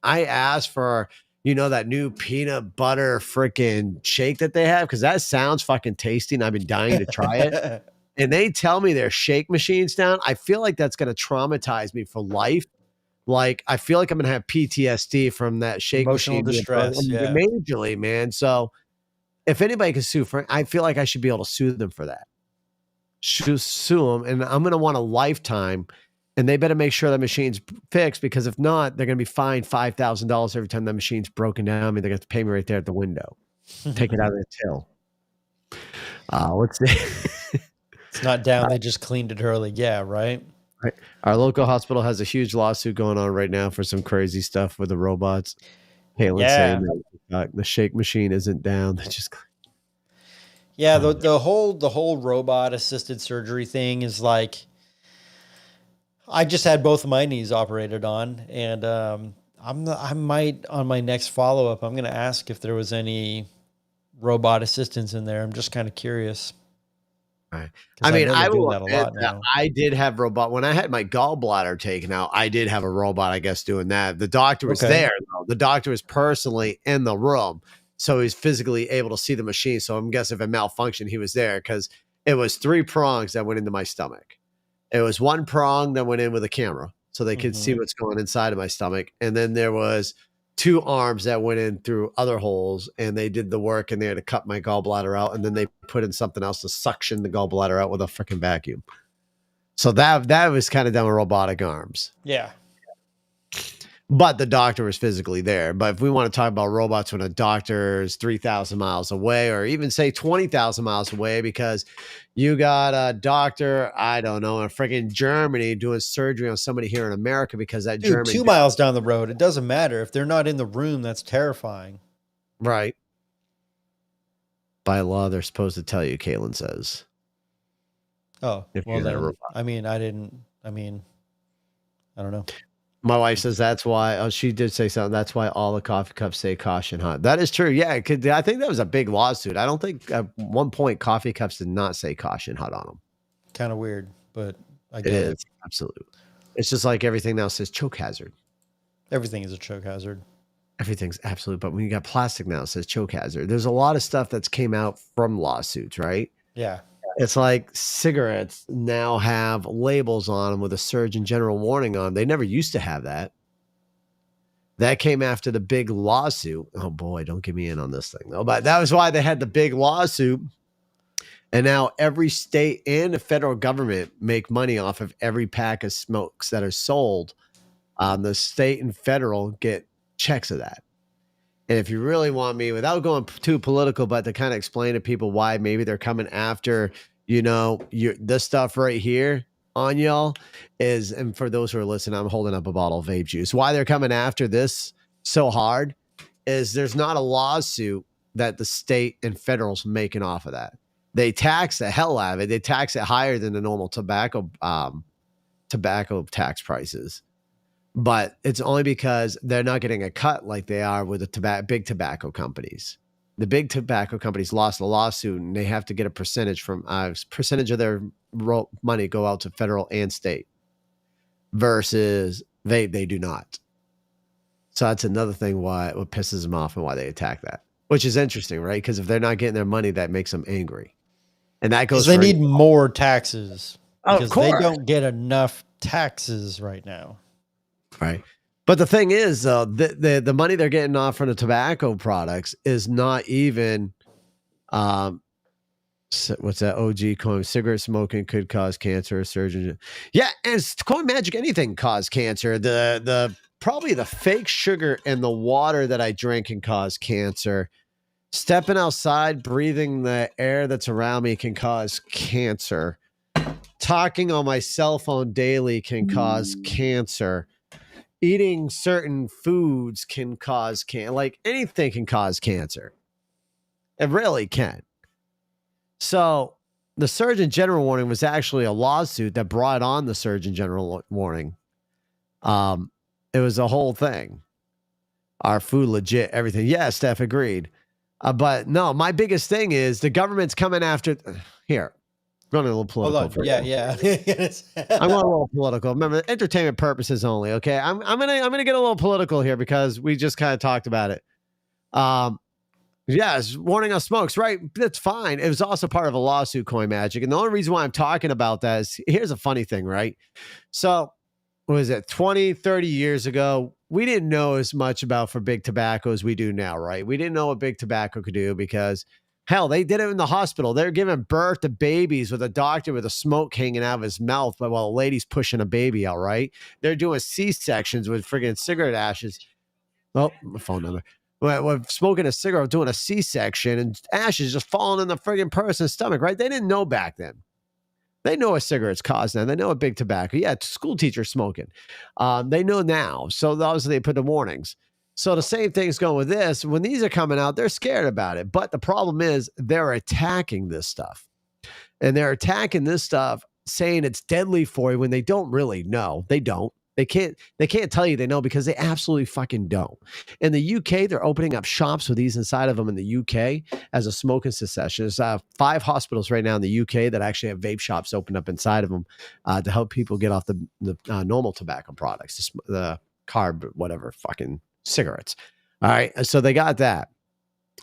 I ask for, that new peanut butter freaking shake that they have, because that sounds fucking tasty and I've been dying to try it. And they tell me their shake machine's down. I feel like that's going to traumatize me for life. Like, I feel like I'm going to have PTSD from that shake Emotional machine. distress. Yeah. Majorly, man. So if anybody can sue for, I feel like I should be able to sue them for that. Sue them. And I'm going to want a lifetime. And they better make sure that machine's fixed, because if not, they're going to be fined $5,000 every time that machine's broken down. I mean, they're going to have to pay me right there at the window. Take it out of the till. Let's see. It's not down. They just cleaned it early. Yeah, right? Right. Our local hospital has a huge lawsuit going on right now for some crazy stuff with the robots. Kaylin saying that the shake machine isn't down. They just. Yeah, the whole robot assisted surgery thing is like, I just had both of my knees operated on, and I might on my next follow up, I'm going to ask if there was any robot assistance in there. I'm just kind of curious. Right. 'Cause I mean, know I they're doing will that a admit lot that now. I did have robot when I had my gallbladder taken out. I did have a robot, I guess, doing that. The doctor was Okay. there, though. The doctor was personally in the room, so he's physically able to see the machine. So I'm guessing if it malfunctioned, he was there because it was 3 prongs that went into my stomach. It was 1 prong that went in with a camera, so they could see what's going inside of my stomach, and then there was 2 arms that went in through other holes, and they did the work, and they had to cut my gallbladder out, and then they put in something else to suction the gallbladder out with a freaking vacuum. So that was kind of done with robotic arms. Yeah. But the doctor was physically there. But if we want to talk about robots when a doctor is 3,000 miles away, or even say 20,000 miles away, because you got a doctor, I don't know, in freaking Germany doing surgery on somebody here in America because that Dude, German 2 miles down the road, it doesn't matter. If they're not in the room, that's terrifying. Right. By law, they're supposed to tell you, Caitlin says. Oh, If well you're in a then, robot. I don't know. My wife says that's why. Oh, she did say something. That's why all the coffee cups say caution hot. That is true. Yeah, I think that was a big lawsuit. I don't think at one point coffee cups did not say caution hot on them. Kind of weird, but I It get is it. absolutely. It's just like everything now says choke hazard. Everything is a choke hazard. Everything's absolute. But when you got plastic now, it says choke hazard. There's a lot of stuff that's came out from lawsuits, right? Yeah. It's like cigarettes now have labels on them with a Surgeon General warning on them. They never used to have that. That came after the big lawsuit. Oh boy, don't get me in on this thing though. But that was why they had the big lawsuit. And now every state and the federal government make money off of every pack of smokes that are sold. The state and federal get checks of that. And if you really want me, without going too political, but to kind of explain to people why maybe they're coming after, this stuff right here on y'all is, and for those who are listening, I'm holding up a bottle of vape juice. Why they're coming after this so hard is there's not a lawsuit that the state and federal's making off of that. They tax the hell out of it. They tax it higher than the normal tobacco tax prices. But it's only because they're not getting a cut like they are with the big tobacco companies. The big tobacco companies lost the lawsuit, and they have to get a percentage from percentage of their money go out to federal and state. Versus they do not. So that's another thing what pisses them off and why they attack that, which is interesting, right? Because if they're not getting their money, that makes them angry, and that goes. They need more taxes because they don't get enough taxes right now. Right. But the thing is, the money they're getting off from the tobacco products is not even, what's that OG coin? Cigarette smoking could cause cancer. Surgeon. Yeah. And it's coin magic. Anything cause cancer. Probably the fake sugar in the water that I drink can cause cancer. Stepping outside, breathing the air that's around me can cause cancer. Talking on my cell phone daily can cause cancer. Eating certain foods can cause cancer. Like anything can cause cancer. It really can. So the Surgeon General warning was actually a lawsuit that brought on the Surgeon General warning. It was a whole thing. Our food legit, everything. Yeah, Steph agreed. But no, my biggest thing is the government's coming after. Here, going a little political. Yeah. I'm going a little political. Remember, entertainment purposes only. Okay, I'm gonna get a little political here because we just kind of talked about it. Yes, warning on smokes, right? That's fine. It was also part of a lawsuit, Coin Magic, and the only reason why I'm talking about that is here's a funny thing, right? So, what was it? 20, 30 years ago, we didn't know as much about for big tobacco as we do now, right? We didn't know what big tobacco could do because. Hell, they did it in the hospital. They're giving birth to babies with a doctor with a smoke hanging out of his mouth while a lady's pushing a baby out, right? They're doing C-sections with friggin' cigarette ashes. Oh, my phone number. We're smoking a cigarette, doing a C-section, and ashes just falling in the friggin' person's stomach, right? They didn't know back then. They know what cigarettes cause now. They know what big tobacco. Yeah, school teachers smoking. They know now. So obviously they put the warnings. So the same thing's going with this. When these are coming out, they're scared about it. But the problem is they're attacking this stuff. And they're attacking this stuff saying it's deadly for you when they don't really know. They don't. They can't tell you they know because they absolutely fucking don't. In the UK, they're opening up shops with these inside of them in the UK as a smoking cessation. There's 5 hospitals right now in the UK that actually have vape shops open up inside of them to help people get off the normal tobacco products, the carb, whatever, fucking cigarettes. All right. So they got that.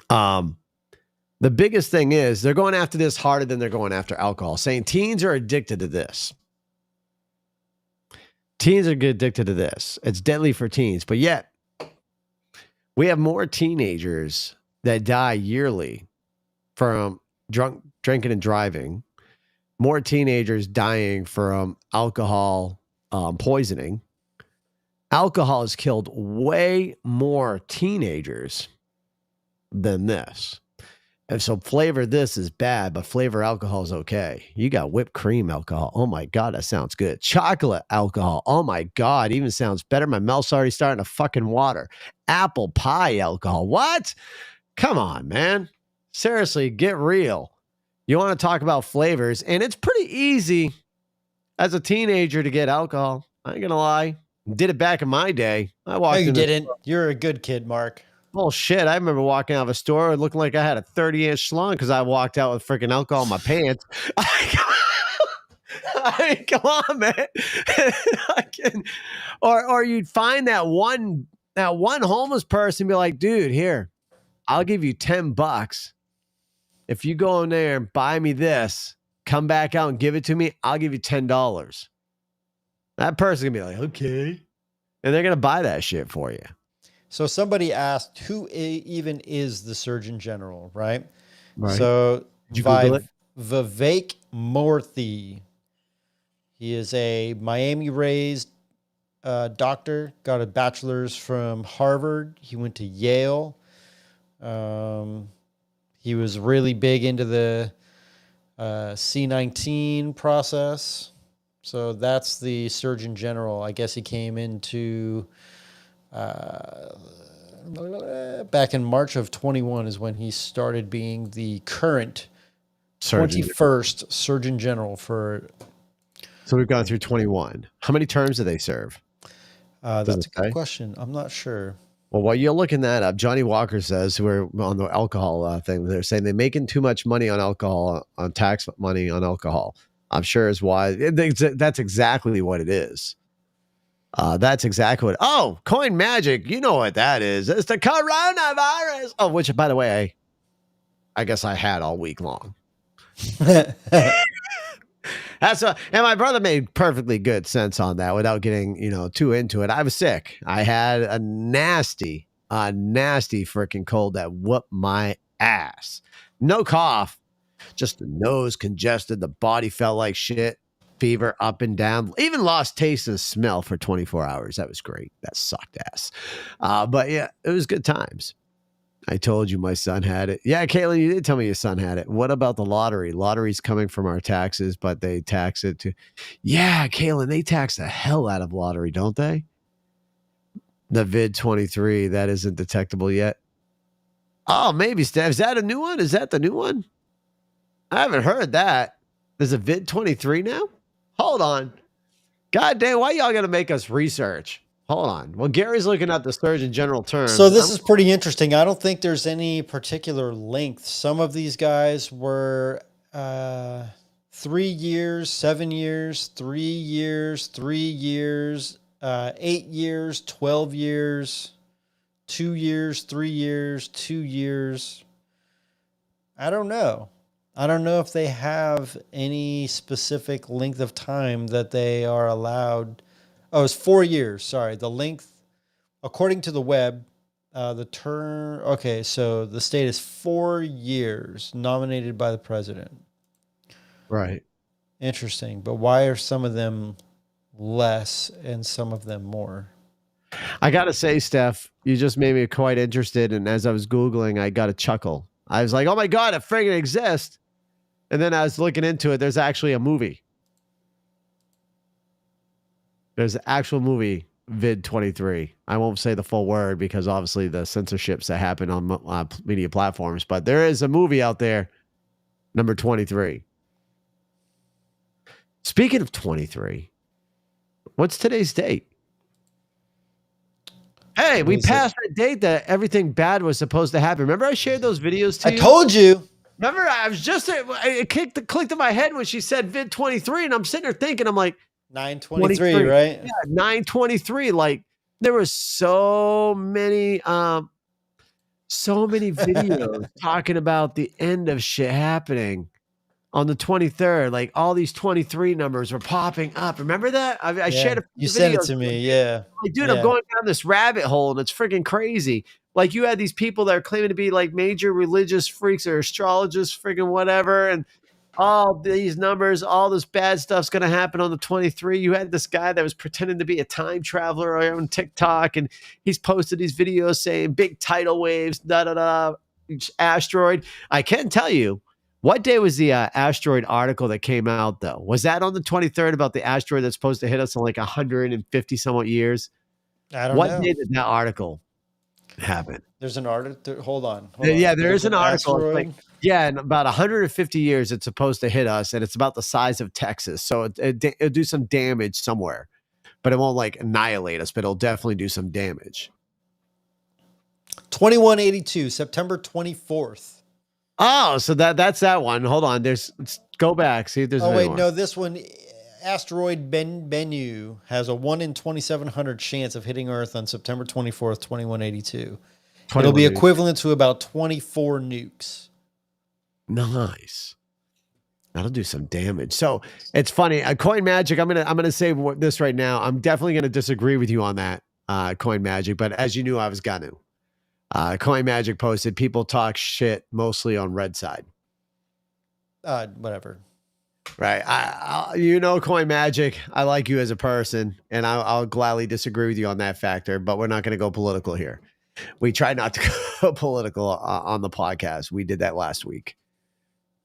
The biggest thing is they're going after this harder than they're going after alcohol, saying teens are addicted to this. Teens are addicted to this. It's deadly for teens. But yet, we have more teenagers that die yearly from drinking and driving, more teenagers dying from alcohol poisoning. Alcohol has killed way more teenagers than this. And so flavor this is bad, but flavor alcohol is okay. You got whipped cream alcohol. Oh my God, that sounds good. Chocolate alcohol. Oh my God, even sounds better. My mouth's already starting to fucking water. Apple pie alcohol. What? Come on, man. Seriously, get real. You want to talk about flavors, and it's pretty easy as a teenager to get alcohol. I ain't gonna lie. Did it back in my day. I walked. No, you didn't. You're a good kid, Mark. Oh shit! I remember walking out of a store looking like I had a 30-inch schlong because I walked out with freaking alcohol in my pants. I mean, come on, man. Or you'd find that one homeless person and be like, dude, here, I'll give you $10 if you go in there and buy me this. Come back out and give it to me. I'll give you $10. That person's gonna be like, okay, and they're gonna buy that shit for you. So somebody asked, who even is the Surgeon General, right? So Vivek Murthy. He is a Miami-raised doctor, got a bachelor's from Harvard. He went to Yale. He was really big into the C-19 process. So that's the Surgeon General. I guess he came into... back in March of 21 is when he started being the current 21st Surgeon General for. So we've gone through 21. How many terms do they serve? That's a good question. I'm not sure. Well, while you're looking that up, Johnny Walker says we're on the alcohol thing. They're saying they're making too much money on alcohol, on tax money on alcohol. I'm sure is why. That's exactly what it is. That's exactly what. Oh, Coin Magic. You know what that is. It's the coronavirus. Oh, which, by the way, I guess I had all week long. And my brother made perfectly good sense on that without getting, too into it. I was sick. I had a nasty freaking cold that whooped my ass. No cough, just the nose congested. The body felt like shit. Fever up and down, even lost taste and smell for 24 hours. That was great. That sucked ass. But yeah, it was good times. I told you my son had it. Yeah, Caitlin, you did tell me your son had it. What about the lottery? Lottery's coming from our taxes, but they tax it too. Yeah, Caitlin, they tax the hell out of lottery, don't they? The VID-23, that isn't detectable yet. Oh, maybe, Steph. Is that a new one? Is that the new one? I haven't heard that. There's a VID-23 now? Hold on. God damn, why y'all gotta make us research? Hold on. Well, Gary's looking at the Surgeon General terms. So this is pretty interesting. I don't think there's any particular length. Some of these guys were 3 years, 7 years, 3 years, 3 years, 8 years, 12 years, 2 years, 3 years, 2 years. I don't know. I don't know if they have any specific length of time that they are allowed. Oh, it's 4 years. Sorry. The length, according to the web, the term. Okay. So the state is 4 years nominated by the president. Right. Interesting. But why are some of them less and some of them more? I got to say, Steph, you just made me quite interested. And as I was Googling, I got a chuckle. I was like, oh my God, it friggin' exists. And then I was looking into it. There's actually a movie. There's an actual movie vid 23. I won't say the full word because obviously the censorships that happen on media platforms, but there is a movie out there, number 23. Speaking of 23, what's today's date? Hey, we passed that date that everything bad was supposed to happen. Remember I shared those videos to you? I told you. Remember, I was just, it clicked in my head when she said vid 23, and I'm sitting there thinking, I'm like, 923, right? Yeah, 923. Like, there was so many videos talking about the end of shit happening on the 23rd. Like, all these 23 numbers were popping up. Remember that? I shared a few You sent it videos. to me, yeah. Like, dude, Yeah. I'm going down this rabbit hole, and it's freaking crazy. Like, you had these people that are claiming to be like major religious freaks or astrologists, freaking whatever, and all these numbers, all this bad stuff's going to happen on the 23. You had this guy that was pretending to be a time traveler on TikTok, and he's posted these videos saying big tidal waves, asteroid. I can tell you, what day was the asteroid article that came out, though? Was that on the 23rd about the asteroid that's supposed to hit us in like 150 somewhat years? I don't know. What day did that article happen? There's an article. Hold on. Yeah, there is an article. Asteroid. Like, yeah, in about 150 years, it's supposed to hit us, and it's about the size of Texas. So it'll do some damage somewhere, but it won't like annihilate us, but it'll definitely do some damage. 2182, September 24th. Oh, so that's that one. Hold on. Let's go back. See if there's. Oh, wait, one. no, this one, asteroid Bennu has a 1 in 2,700 chance of hitting Earth on September 24th, 2182. It'll be equivalent to about 24 nukes. Nice. That'll do some damage. So it's funny. Coin Magic. I'm gonna say this right now. I'm definitely gonna disagree with you on that, Coin Magic. But as you knew, I was gonna. Coin Magic posted, people talk shit mostly on red side. Whatever. Right. Coin Magic, I like you as a person, and I'll gladly disagree with you on that factor, but we're not going to go political here. We try not to go political on the podcast. We did that last week.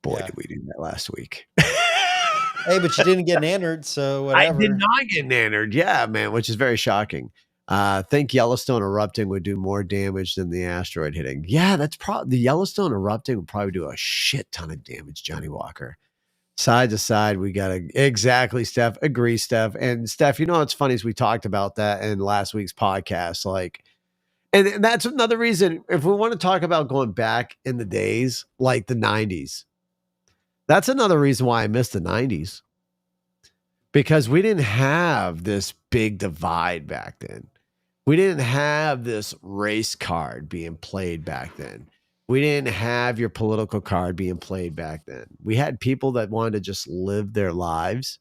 Boy, did we do that last week. Hey, but you didn't get nannered, so whatever. I did not get nannered. Yeah, man, which is very shocking. Think Yellowstone erupting would do more damage than the asteroid hitting. Yeah, that's probably the Yellowstone erupting would probably do a shit ton of damage, Johnny Walker. Side to side, we got to exactly, Steph. Agree, Steph. And Steph, you know what's funny is we talked about that in last week's podcast. Like, and that's another reason if we want to talk about going back in the days like the 90s. That's another reason why I miss the 90s. Because we didn't have this big divide back then. We didn't have this race card being played back then. We didn't have your political card being played back then. We had people that wanted to just live their lives,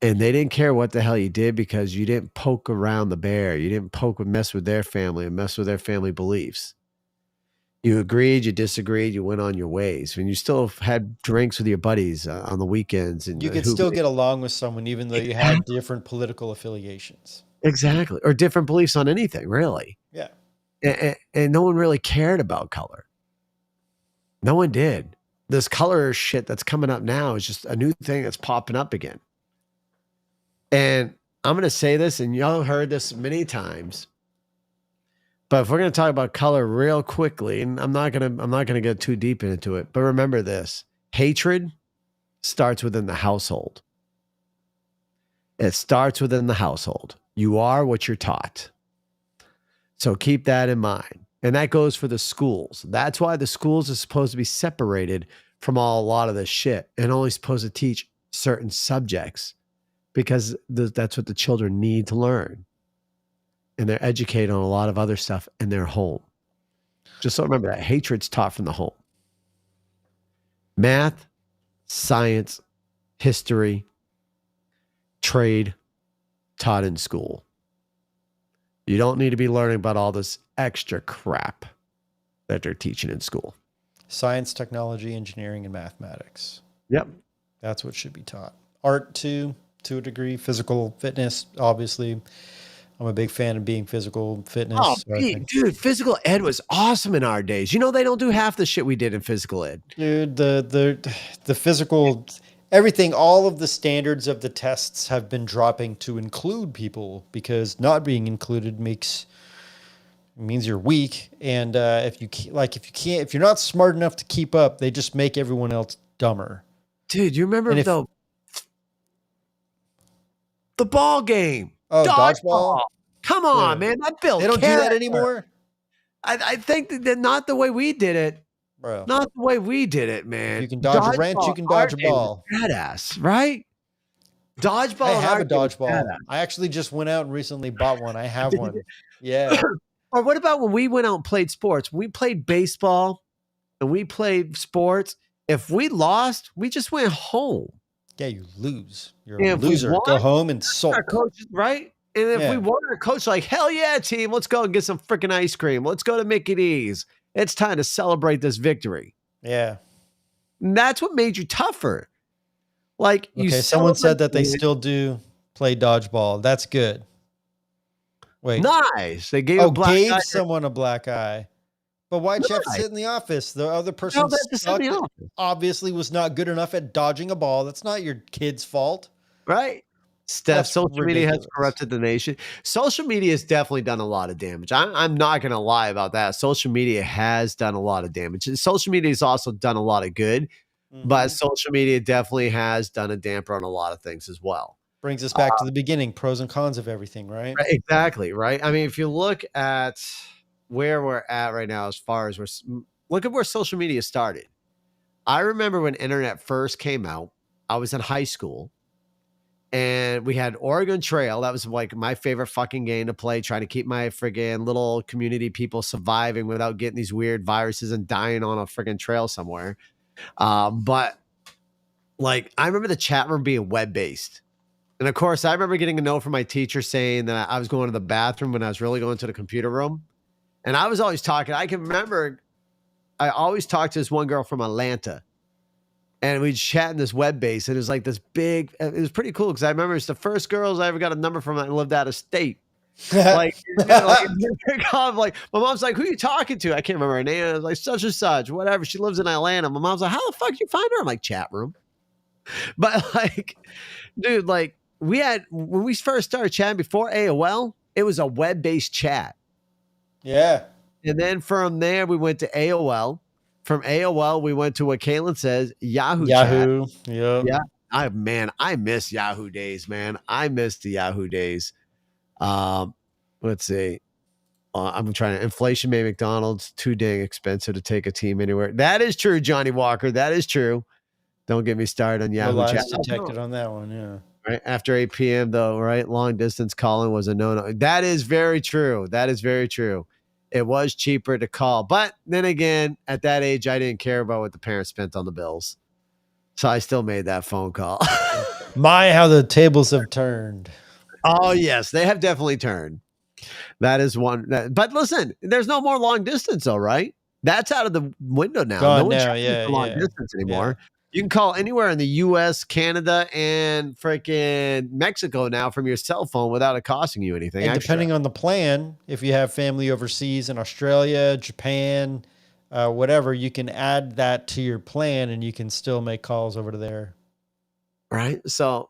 and they didn't care what the hell you did because you didn't poke around the bear. You didn't mess with their family and mess with their family beliefs. You agreed, you disagreed, you went on your ways. And you still had drinks with your buddies on the weekends. And you could still get along with someone even though you had different political affiliations. Exactly. Or different beliefs on anything, really. Yeah. And no one really cared about color. No one did. This color shit that's coming up now is just a new thing that's popping up again. And I'm going to say this, and y'all heard this many times. But if we're going to talk about color real quickly, and I'm not going to get too deep into it, but remember this: hatred starts within the household. It starts within the household. You are what you're taught. So keep that in mind. And that goes for the schools. That's why the schools are supposed to be separated from a lot of this shit and only supposed to teach certain subjects because that's what the children need to learn. And they're educated on a lot of other stuff in their home. Just so remember that hatred's taught from the home. Math, science, history, trade, taught in school. You don't need to be learning about all this extra crap that they're teaching in school. Science, technology, engineering, and mathematics. Yep. That's what should be taught. Art too, to a degree. Physical fitness, obviously. I'm a big fan of being physical fitness. Oh, dude, physical ed was awesome in our days. You know, they don't do half the shit we did in physical ed. Dude, the physical everything, all of the standards of the tests have been dropping to include people, because not being included means you're weak. And if you're not smart enough to keep up, they just make everyone else dumber. Dude, you remember the ball game? Oh, dodgeball. Come on, man. That built. They don't do that anymore. I think that not the way we did it. Bro. Not the way we did it, man. If you can dodge a wrench, you can dodge a ball. Badass, right? Dodgeball. I have a dodgeball. I actually just went out and recently bought one. I have one. Yeah. Or what about when we went out and played sports? We played baseball and we played sports. If we lost, we just went home. Yeah, you lose. You're a loser. Go home and sulk. Our coaches, right? And if we won, our coach like, hell yeah, team, let's go and get some freaking ice cream. Let's go to Mickey D's. It's time to celebrate this victory. Yeah. And that's what made you tougher. Like, someone said that they still do play dodgeball. That's good. Wait. Nice. They gave someone a black eye. But why'd you have to sit in the office? The other person obviously was not good enough at dodging a ball. That's not your kid's fault. Right. Steph, social media has corrupted the nation. Social media has definitely done a lot of damage. I'm not going to lie about that. Social media has done a lot of damage. And social media has also done a lot of good, but social media definitely has done a damper on a lot of things as well. Brings us back to the beginning, pros and cons of everything, right? Exactly, right? I mean, if you look at where we're at right now, as far as look at where social media started. I remember when internet first came out, I was in high school. And we had Oregon Trail. That was like my favorite fucking game to play, trying to keep my friggin' little community people surviving without getting these weird viruses and dying on a friggin' trail somewhere. But like, I remember the chat room being web-based. And of course, I remember getting a note from my teacher saying that I was going to the bathroom when I was really going to the computer room. And I was always talking. I can remember I always talked to this one girl from Atlanta. And we'd chat in this web base, and it was like this big. It was pretty cool because I remember it's the first girls I ever got a number from that lived out of state. like my mom's like, "Who are you talking to?" I can't remember her name. I was like, "Such and such, whatever." She lives in Atlanta. My mom's like, "How the fuck did you find her?" I'm like, "Chat room." But like, dude, like when we first started chatting before AOL, it was a web based chat. Yeah, and then from there we went to AOL. From AOL, we went to what Caitlin says, Yahoo. Yep. Yeah. I miss Yahoo days, man. I miss the Yahoo days. Let's see. I'm trying to. Inflation made McDonald's too dang expensive to take a team anywhere. That is true, Johnny Walker. That is true. Don't get me started on Yahoo chat. Detected on that one, yeah. Right after 8 p.m. though, right? Long distance calling was a no-no. That is very true. That is very true. It was cheaper to call. But then again, at that age, I didn't care about what the parents spent on the bills. So I still made that phone call. My, how the tables have turned. Oh, yes. They have definitely turned. That is one. But listen, there's no more long distance, though, right? That's out of the window now. Gone no one's now, long distance anymore. Yeah. You can call anywhere in the U.S., Canada, and freaking Mexico now from your cell phone without it costing you anything. And depending on the plan, if you have family overseas in Australia, Japan, whatever, you can add that to your plan and you can still make calls over to there. Right. So,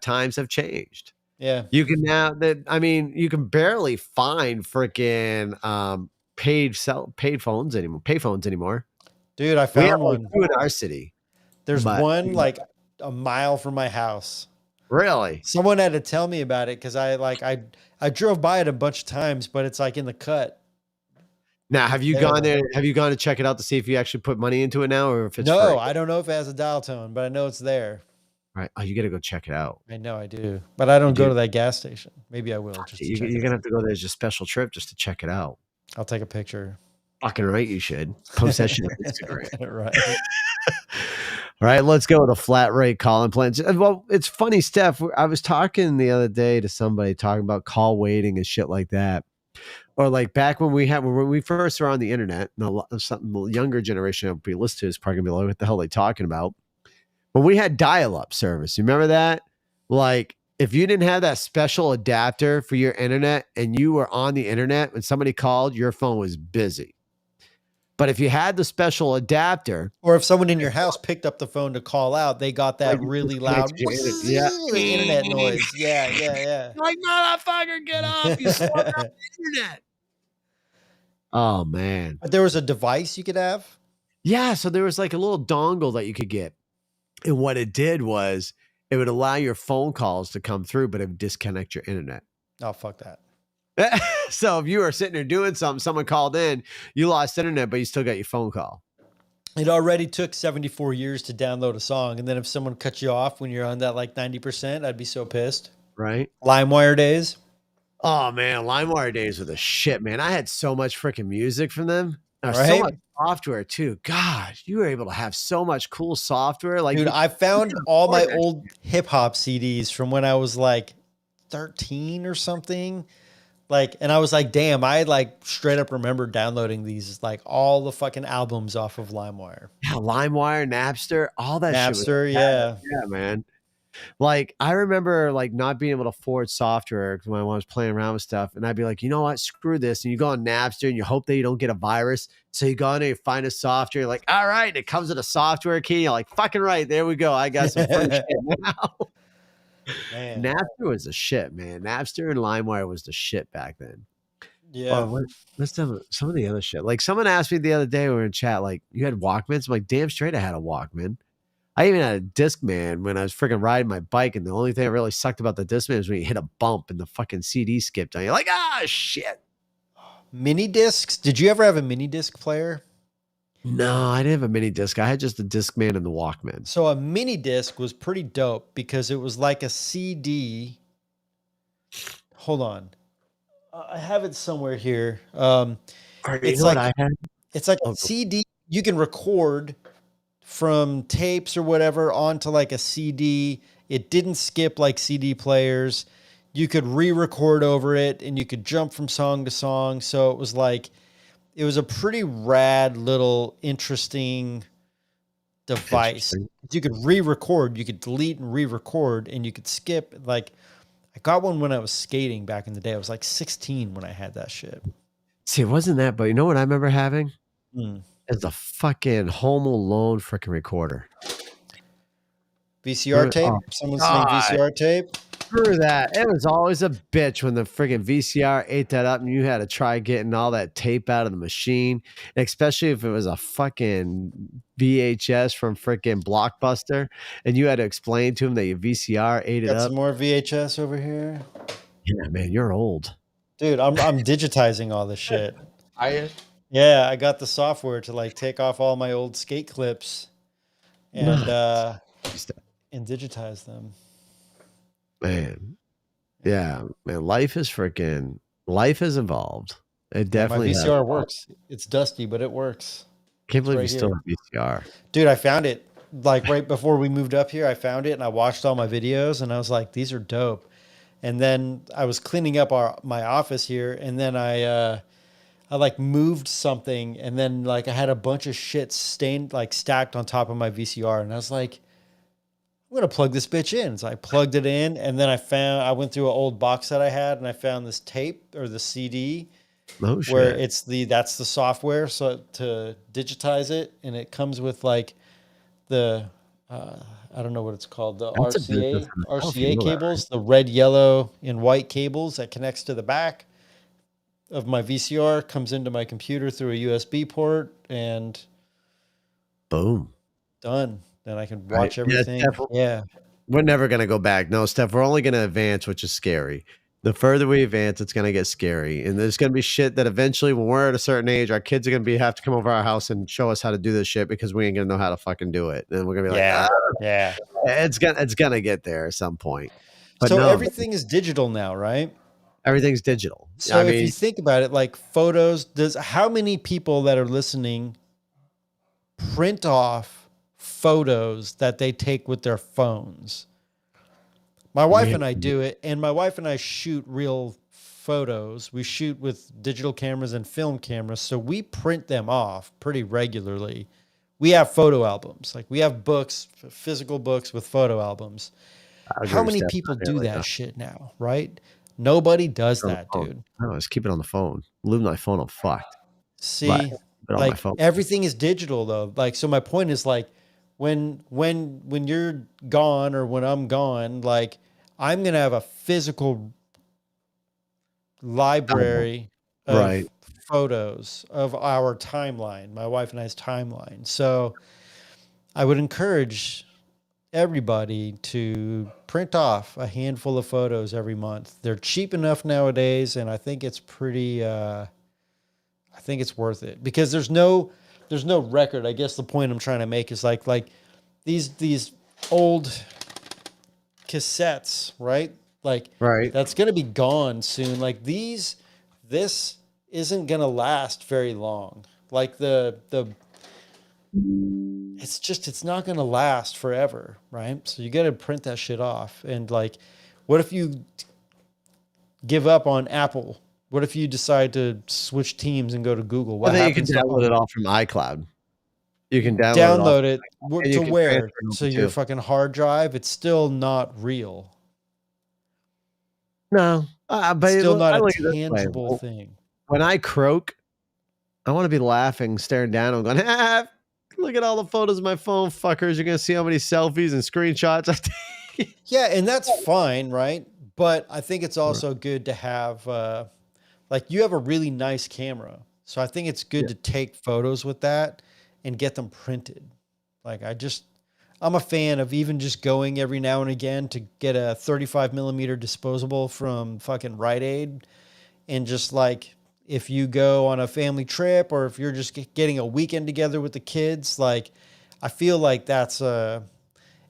times have changed. Yeah. You can now you can barely find freaking payphones anymore. Dude, I found one in our city. There's one like a mile from my house. Really? Someone had to tell me about it because I drove by it a bunch of times, but it's like in the cut. Now, have you gone there? Have you gone to check it out to see if you actually put money into it now, or if it's free? I don't know if it has a dial tone, but I know it's there. Right. Oh, you got to go check it out. I know I do, but I don't go to that gas station. Maybe I will. You're gonna have to go there as a special trip just to check it out. I'll take a picture. Fucking right, you should post that shit on Instagram. Right. All right, let's go with a flat rate calling plans. Well, it's funny, Steph. I was talking the other day to somebody talking about call waiting and shit like that, or like back when we first were on the internet. And the younger generation that we listen to is probably gonna be like, "What the hell are they talking about?" When we had dial-up service, you remember that? Like, if you didn't have that special adapter for your internet and you were on the internet when somebody called, your phone was busy. But if you had the special adapter, or if someone in your house picked up the phone to call out, they got that like, really loud yeah, internet noise. Yeah, like motherfucker, get off! You swung out yeah. the internet. Oh man. But there was a device you could have. Yeah, so there was like a little dongle that you could get. And what it did was it would allow your phone calls to come through, but it would disconnect your internet. Oh, fuck that. So if you were sitting there doing something, someone called in, you lost internet, but you still got your phone call. It already took 74 years to download a song. And then if someone cut you off when you're on that like 90%, I'd be so pissed. Right? LimeWire days. Oh man, LimeWire days were the shit, man. I had so much freaking music from them. So Right? much software too. Gosh, you were able to have so much cool software. Like, Dude, I found all my old hip hop CDs from when I was like 13 or something. Like, and I was like, damn, I like straight up remember downloading these, like all the fucking albums off of LimeWire. Yeah, LimeWire, Napster, all that shit. Napster, yeah. Yeah, man. Like, I remember like not being able to forward software when I was playing around with stuff. And I'd be like, you know what? Screw this. And you go on Napster and you hope that you don't get a virus. So you go on there, you find a software. You're like, all right. And it comes with a software key. You're like, fucking right. There we go. I got some fun shit now. Man. Napster was the shit, man. Napster and LimeWire was the shit back then. Yeah. Let's some of the other shit. Like someone asked me the other day, we were in chat, like, you had Walkmans? I'm like, damn straight I had a Walkman. I even had a Discman when I was freaking riding my bike, and the only thing that really sucked about the Discman is when you hit a bump and the fucking CD skipped on you. You're like, shit. Mini discs. Did you ever have a mini disc player? No, I didn't have a mini disc. I had just the Discman and the Walkman. So a mini disc was pretty dope because it was like a CD. Hold on. I have it somewhere here. It's like I had? It's like a CD. You can record from tapes or whatever onto like a CD. It didn't skip like CD players. You could re-record over it and you could jump from song to song. So it was like, it was a pretty rad little interesting device. You could re-record, you could delete and re-record, and you could skip. Like, I got one when I was skating back in the day. I was like 16 when I had that shit. See, it wasn't that, but you know what I remember having? Mm. Is the fucking Home Alone freaking recorder. VCR tape? Someone saying VCR tape? Screw that. It was always a bitch when the friggin' VCR ate that up and you had to try getting all that tape out of the machine, and especially if it was a fucking VHS from freaking Blockbuster and you had to explain to him that your VCR ate it Got up. some more VHS over here. Yeah, man, you're old. Dude, I'm digitizing all this shit. Yeah, I got the software to like take off all my old skate clips and digitize them. Man. Yeah, man, life has evolved. It definitely my VCR works. It's dusty, but it works. Can't believe you still have VCR. Dude, I found it like right before we moved up here. I found it and I watched all my videos and I was like, these are dope. And then I was cleaning up my office here, and then I like moved something, and then like I had a bunch of shit stacked on top of my VCR, and I was like, I'm gonna plug this bitch in. So I plugged it in, and then I went through an old box that I had, and I found this tape or the CD where that's the software so to digitize it, and it comes with like the I don't know what it's called, the RCA cables, the red, yellow, and white cables that connects to the back of my VCR, comes into my computer through a USB port, and boom, done. Then I can watch everything. Yeah. We're never going to go back. No, Steph, we're only going to advance, which is scary. The further we advance, it's going to get scary. And there's going to be shit that eventually when we're at a certain age, our kids are going to have to come over our house and show us how to do this shit because we ain't going to know how to fucking do it. And we're going to be like, yeah. It's going to get there at some point. But so everything is digital now, right? Everything's digital. So if you think about it, like photos, how many people that are listening print off photos that they take with their phones? My wife and I do it, and my wife and I shoot real photos. We shoot with digital cameras and film cameras, so we print them off pretty regularly. We have photo albums. Like we have books, physical books with photo albums. How many people do that shit now, right? Nobody does that, dude. No, just keep it on the phone. Lose my phone, I'm fucked. See, But on my Like phone. everything is digital though. Like, so my point is like when you're gone or when I'm gone, like I'm going to have a physical library of Right. photos of our timeline, my wife and I's timeline. So I would encourage everybody to print off a handful of photos every month. They're cheap enough nowadays, and I think it's pretty I think it's worth it because there's no record. I guess the point I'm trying to make is like these old cassettes, right? Like Right. that's going to be gone soon. Like this isn't going to last very long. Like it's not going to last forever, right? So you got to print that shit off. And like, what if you give up on Apple? What if you decide to switch teams and go to Google? What Well, you can happens download it all from iCloud. You can download it all. it And to you can where? transfer it To over your too. fucking hard drive? It's still not real. No, but Still not I a look at it this way. tangible thing. When I croak, I want to be laughing, staring down. I'm going, look at all the photos of my phone, fuckers. You're going to see how many selfies and screenshots I take. Yeah, and that's fine, right? But I think it's also good to have, like, you have a really nice camera. So I think it's good to take photos with that and get them printed. Like, I'm a fan of even just going every now and again to get a 35 millimeter disposable from fucking Rite Aid. And just like, if you go on a family trip or if you're just getting a weekend together with the kids, like, I feel like that's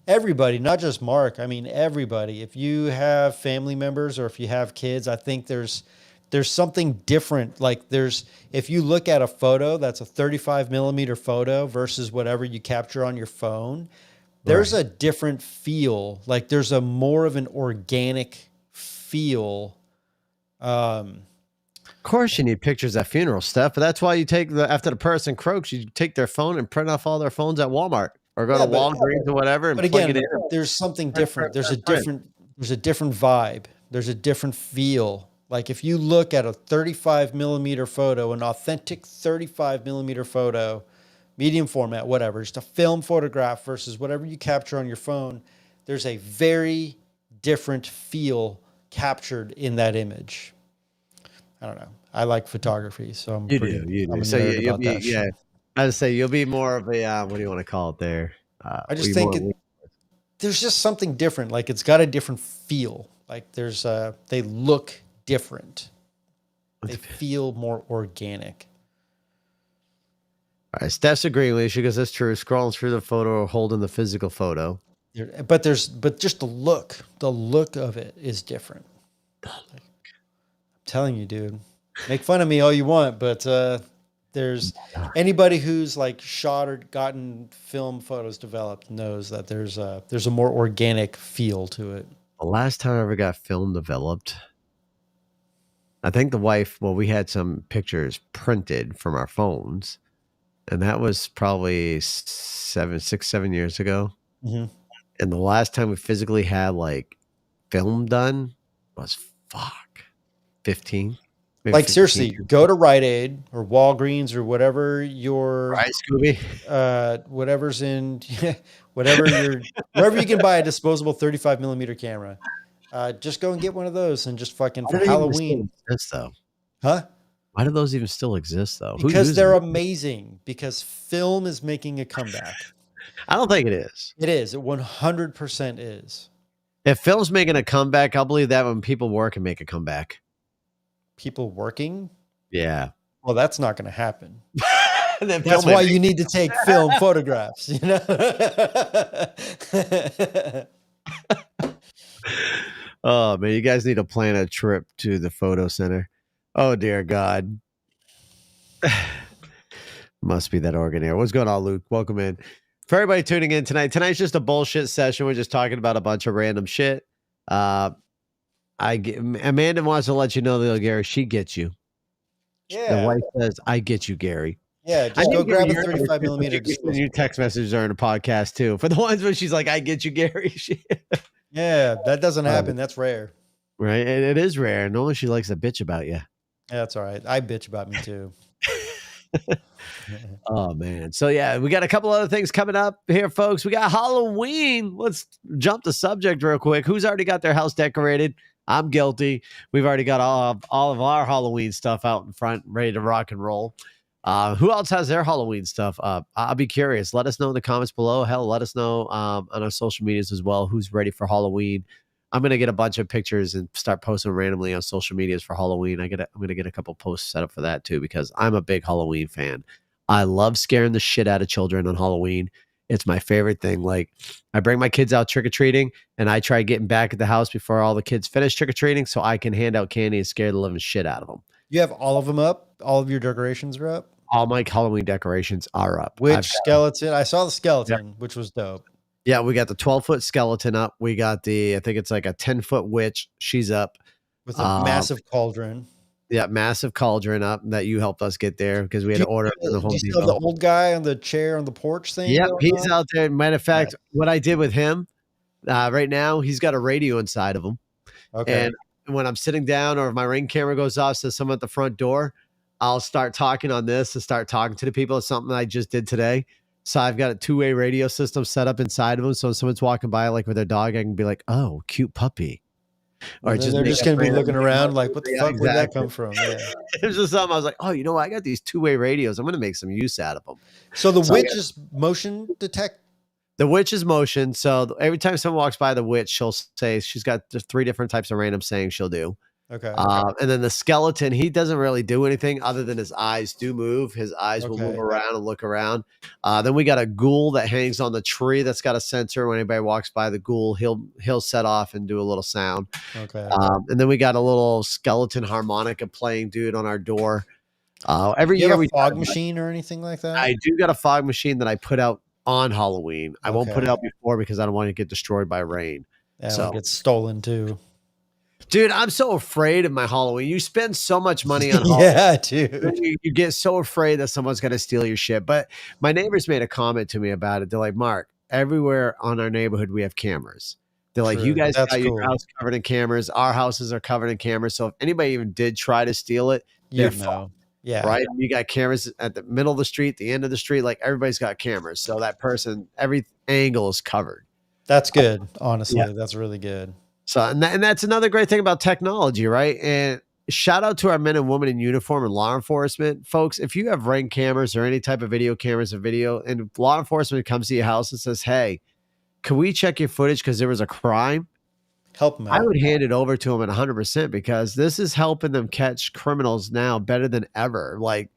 everybody, not just Mark. I mean, everybody. If you have family members or if you have kids, I think there's something different. Like if you look at a photo that's a 35 millimeter photo versus whatever you capture on your phone, there's a different feel. Like there's a more of an organic feel. Of course, you need pictures at funeral stuff, but that's why you take after the person croaks, you take their phone and print off all their phones at Walmart or go to Walgreens or whatever. And But plug again, it in. there's something different. There's a different vibe. There's a different feel. Like if you look at a 35 millimeter photo, an authentic 35 millimeter photo, medium format, whatever, just a film photograph versus whatever you capture on your phone, there's a very different feel captured in that image. I don't know. I like photography, so I'm You pretty. do. I'm a So nerd you'll about be, that shit. I would say you'll be more of a, what do you want to call it there? I just think there's just something different. Like it's got a different feel. Like they look different. They feel more organic. All right, Steph's agreeing with you because that's true. Scrolling through the photo or holding the physical photo. But just the look of it is different. I'm telling you, dude. Make fun of me all you want, but there's anybody who's like shot or gotten film photos developed knows that there's a more organic feel to it. The last time I ever got film developed, I think the wife, we had some pictures printed from our phones, and that was probably 7 years ago. Mm-hmm. And the last time we physically had like film done was 15. Like 15. Seriously, go to Rite Aid or Walgreens or whatever your Scooby, whatever's in wherever you can buy a disposable 35 millimeter camera. Just go and get one of those and just fucking for Halloween. Exist, though? Huh? Why do those even still exist though? Because they're amazing. Because film is making a comeback. I don't think it is. It is. It 100% is. If film's making a comeback, I'll believe that when people work and make a comeback. People working? Yeah. Well, that's not going to happen. That's why you need to take film photographs, you know? Oh, man, you guys need to plan a trip to the photo center. Oh, dear God. Must be that organ here. What's going on, Luke? Welcome in. For everybody tuning in tonight, tonight's just a bullshit session. We're just talking about a bunch of random shit. Amanda wants to let you know that, Gary, she gets you. Yeah. The wife says, I get you, Gary. Yeah, just go grab a 35 millimeter. Your text messages are in a podcast, too. For the ones where she's like, I get you, Gary. Yeah, that doesn't happen. That's rare. Right? And it is rare. Normally she likes to bitch about you. Yeah, that's all right. I bitch about me, too. Oh man. So yeah, we got a couple other things coming up here, folks. We got Halloween. Let's jump the subject real quick. Who's already got their house decorated? I'm guilty. We've already got all of our Halloween stuff out in front, ready to rock and roll. Who else has their Halloween stuff up? I'll be curious. Let us know in the comments below. Hell, let us know on our social medias as well. Who's ready for Halloween? I'm gonna get a bunch of pictures and start posting randomly on social medias for Halloween. I'm gonna get a couple posts set up for that too because I'm a big Halloween fan. I love scaring the shit out of children on Halloween. It's my favorite thing. Like, I bring my kids out trick or treating, and I try getting back at the house before all the kids finish trick or treating, so I can hand out candy and scare the living shit out of them. You have all of them up. All of your decorations are up. All my Halloween decorations are up. Which skeleton? I saw the skeleton, which was dope. Yeah, we got the 12-foot skeleton up. We got I think it's like a 10-foot witch. She's up with a massive cauldron. Yeah, massive cauldron up that you helped us get there because we had to order it from the Home Depot. Depot. The old guy on the chair on the porch thing. Yeah, he's out there. Matter of fact, what I did with him right now, he's got a radio inside of him. Okay. And when I'm sitting down or if my Ring camera goes off, says someone at the front door, I'll start talking on this and start talking to the people. It's something I just did today. So I've got a two-way radio system set up inside of him. So when someone's walking by, like with their dog, I can be like, "Oh, cute puppy." Or they're just going to be looking around like, what the fuck? Where'd that come from? Yeah. It was just something I was like, oh, you know what? I got these two-way radios. I'm going to make some use out of them. So the witch is motion detect? The witch is motion. So every time someone walks by the witch, she'll say she's got 3 different types of random sayings she'll do. Okay. And then the skeleton, he doesn't really do anything other than his eyes do move. His eyes will move around and look around. Then we got a ghoul that hangs on the tree that's got a sensor. When anybody walks by the ghoul, he'll set off and do a little sound. Okay. And then we got a little skeleton harmonica playing dude on our door. Every year you have a fog machine or anything like that? I do got a fog machine that I put out on Halloween. I won't put it out before because I don't want it to get destroyed by rain. Yeah, so it gets stolen too. Dude, I'm so afraid of my Halloween. You spend so much money on Halloween. Yeah, dude. You get so afraid that someone's going to steal your shit. But my neighbors made a comment to me about it. They're like, Mark, everywhere on our neighborhood, we have cameras. They're like, you guys got your house covered in cameras. Our houses are covered in cameras. So if anybody even did try to steal it, you know. Yeah. Right. You got cameras at the middle of the street, the end of the street. Like everybody's got cameras. So that person, every angle is covered. That's good. Honestly, that's really good. So, and that's another great thing about technology, right? And shout out to our men and women in uniform and law enforcement. Folks, if you have Ring cameras or any type of video cameras or video, and law enforcement comes to your house and says, hey, can we check your footage because there was a crime? Help them out. I would hand it over to them at 100% because this is helping them catch criminals now better than ever. Like,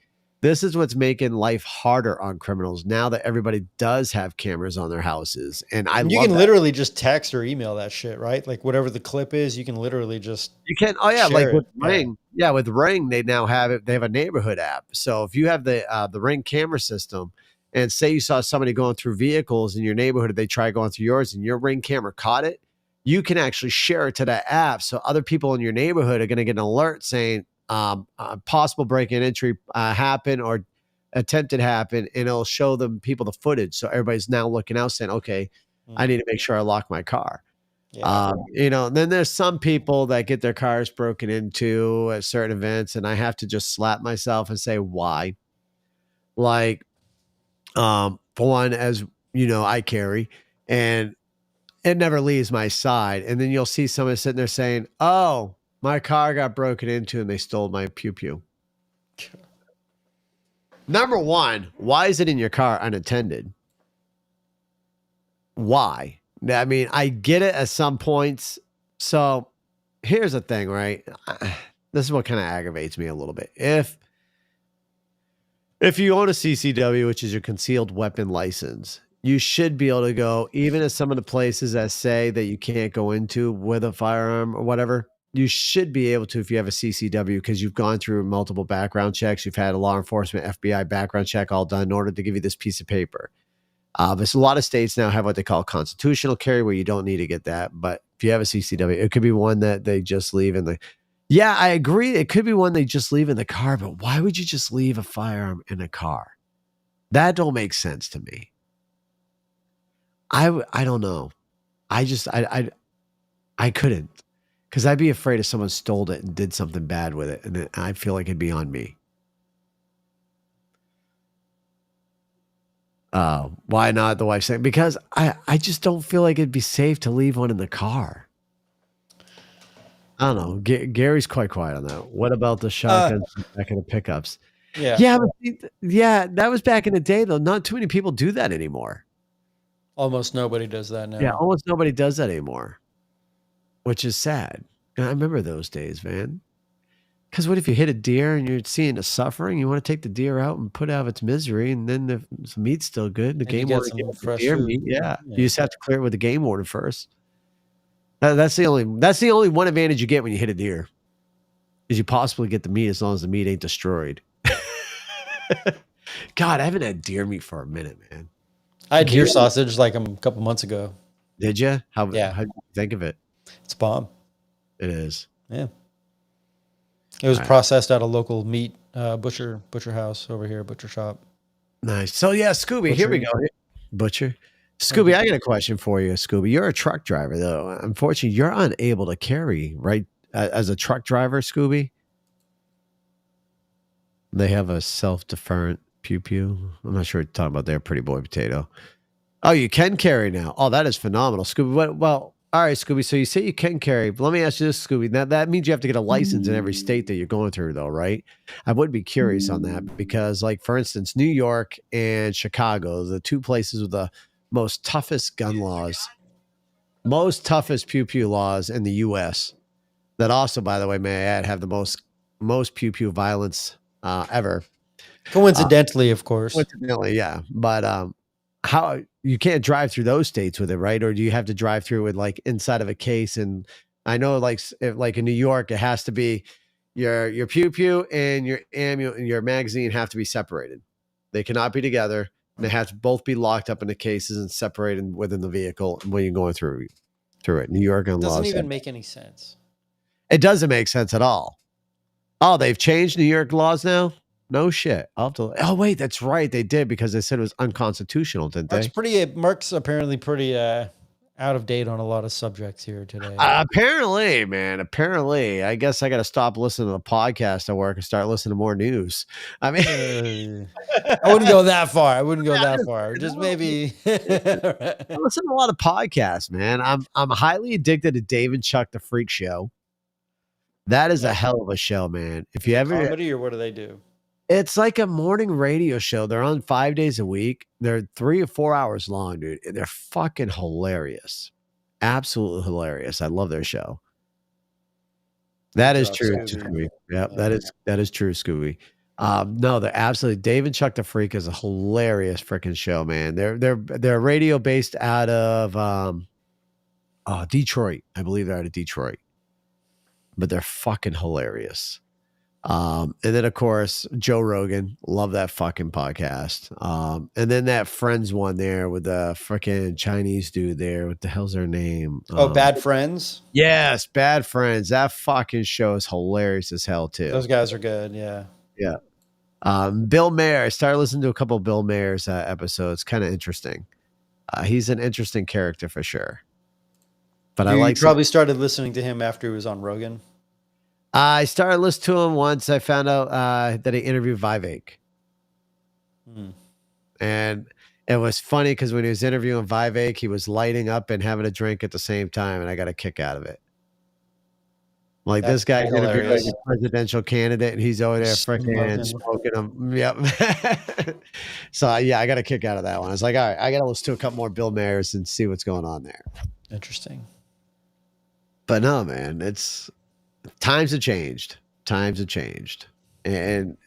this is what's making life harder on criminals now that everybody does have cameras on their houses. And you can literally just text or email that shit, right? Like whatever the clip is, you can literally just Oh yeah, like with Ring. Yeah, with Ring, they now have it. They have a neighborhood app. So if you have the Ring camera system, and say you saw somebody going through vehicles in your neighborhood, they try going through yours, and your Ring camera caught it, you can actually share it to that app. So other people in your neighborhood are going to get an alert saying, possible break-in entry happen or attempted happen, and it'll show them people the footage. So everybody's now looking out saying, okay, I need to make sure I lock my car. You know, and then there's some people that get their cars broken into at certain events, and I have to just slap myself and say, why? Like, for one, as you know, I carry, and it never leaves my side. And then you'll see someone sitting there saying, oh, my car got broken into and they stole my pew-pew. Number one, why is it in your car unattended? Why? I mean, I get it at some points. So here's the thing, right? This is what kind of aggravates me a little bit. If you own a CCW, which is your concealed weapon license, you should be able to go, even at some of the places that say that you can't go into with a firearm or whatever. You should be able to if you have a CCW because you've gone through multiple background checks. You've had a law enforcement, FBI background check all done in order to give you this piece of paper. There's a lot of states now have what they call constitutional carry where you don't need to get that. But if you have a CCW, it could be one that they just leave in the... Yeah, I agree. It could be one they just leave in the car, but why would you just leave a firearm in a car? That don't make sense to me. I don't know. I couldn't. Because I'd be afraid if someone stole it and did something bad with it, and I feel like it'd be on me. Why not? The wife saying, because I just don't feel like it'd be safe to leave one in the car. I don't know. Gary's quite quiet on that. What about the shotguns back in the pickups? Yeah. Yeah, that was back in the day, though. Not too many people do that anymore. Almost nobody does that now. Yeah, almost nobody does that anymore, which is sad. I remember those days, man. Because what if you hit a deer and you're seeing the suffering? You want to take the deer out and put out of its misery, and then the meat's still good. The And you game get warden some gives the fresh deer food. meat. Yeah. Yeah. You just have to clear it with the game warden first. That's the only one advantage you get when you hit a deer, is you possibly get the meat as long as the meat ain't destroyed. God, I haven't had deer meat for a minute, man. I had deer sausage like a couple months ago. Did you? How did you think of it? It's bomb. It is. Yeah. It was processed at a local meat butcher house over here, butcher shop. Nice. So yeah, Scooby, here we go. Butcher. Scooby, I got a question for you, Scooby. You're a truck driver, though. Unfortunately, you're unable to carry, right? As a truck driver, Scooby. They have a self-deferent pew-pew. I'm not sure what you're talking about there, pretty boy potato. Oh, you can carry now. Oh, that is phenomenal, Scooby. Well, all right, Scooby. So you say you can carry, but let me ask you this, Scooby. Now, that means you have to get a license in every state that you're going through, though, right? I would be curious on that because, like, for instance, New York and Chicago, the two places with the most toughest gun laws, most toughest pew-pew laws in the U.S. That also, by the way, may I add, have the most pew-pew violence ever. Coincidentally, of course. Coincidentally, yeah. But how you can't drive through those states with it, right? Or do you have to drive through with like inside of a case? And I know, like in New York, it has to be your pew-pew and your ammo and your magazine have to be separated. They cannot be together. They have to both be locked up in the cases and separated within the vehicle when you're going through it. New York and doesn't even make any sense. It doesn't make sense at all. Oh, they've changed New York laws now? No shit. I'll have to. Oh, wait, that's right. They did because they said it was unconstitutional, didn't they? Mark's apparently pretty out of date on a lot of subjects here today. Apparently, man. Apparently. I guess I got to stop listening to the podcast at work and start listening to more news. I mean, I wouldn't go that far. Just maybe. I listen to a lot of podcasts, man. I'm highly addicted to Dave and Chuck, the Freak Show. That is a hell of a show, man. If you ever comedy, or what do they do? It's like a morning radio show. They're on 5 days a week. They're 3 or 4 hours long, dude. And they're fucking hilarious. Absolutely hilarious. I love their show. That is true, Scooby. Yeah, that is true, Scooby. No, they're absolutely. Dave and Chuck the Freak is a hilarious freaking show, man. They're radio based out of Detroit. I believe they're out of Detroit. But they're fucking hilarious. And then of course Joe Rogan, love that fucking podcast. And then that Friends one there with the freaking Chinese dude there. What the hell's their name? Bad Friends. Yes, Bad Friends. That fucking show is hilarious as hell too. Those guys are good. Yeah. Bill Maher. I started listening to a couple of Bill Maher's episodes. Kind of interesting. He's an interesting character for sure. But you probably started listening to him after he was on Rogan. I started listening to him once. I found out that he interviewed Vivek. And it was funny because when he was interviewing Vivek, he was lighting up and having a drink at the same time, and I got a kick out of it. Like, this guy's interviewing like a presidential candidate, and he's over there freaking smoking them. Yep. So, yeah, I got a kick out of that one. I was like, all right, I got to listen to a couple more Bill Mayers and see what's going on there. Interesting. But no, man, times have changed. And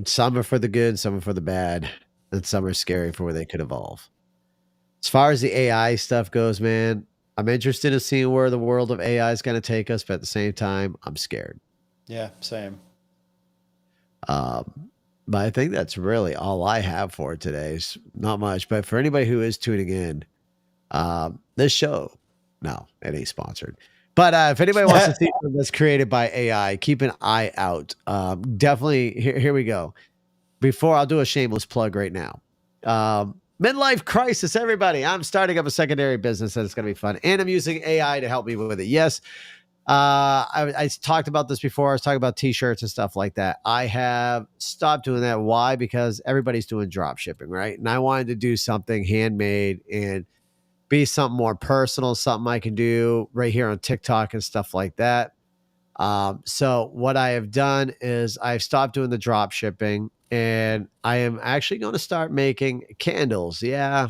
some are for the good, some are for the bad, and some are scary for where they could evolve. As far as the AI stuff goes, man, I'm interested in seeing where the world of AI is going to take us, but at the same time, I'm scared. Yeah, same. But I think that's really all I have for today. It's not much, but for anybody who is tuning in, this show, no, it ain't sponsored. But if anybody wants to see something that's created by AI, keep an eye out. Definitely, here we go. Before I'll do a shameless plug right now. Midlife crisis, everybody. I'm starting up a secondary business and it's going to be fun. And I'm using AI to help me with it. Yes, I talked about this before. I was talking about t-shirts and stuff like that. I have stopped doing that. Why? Because everybody's doing drop shipping, right? And I wanted to do something handmade and be something more personal, something I can do right here on TikTok and stuff like that. So what I have done is I've stopped doing the drop shipping, and I am actually going to start making candles. Yeah,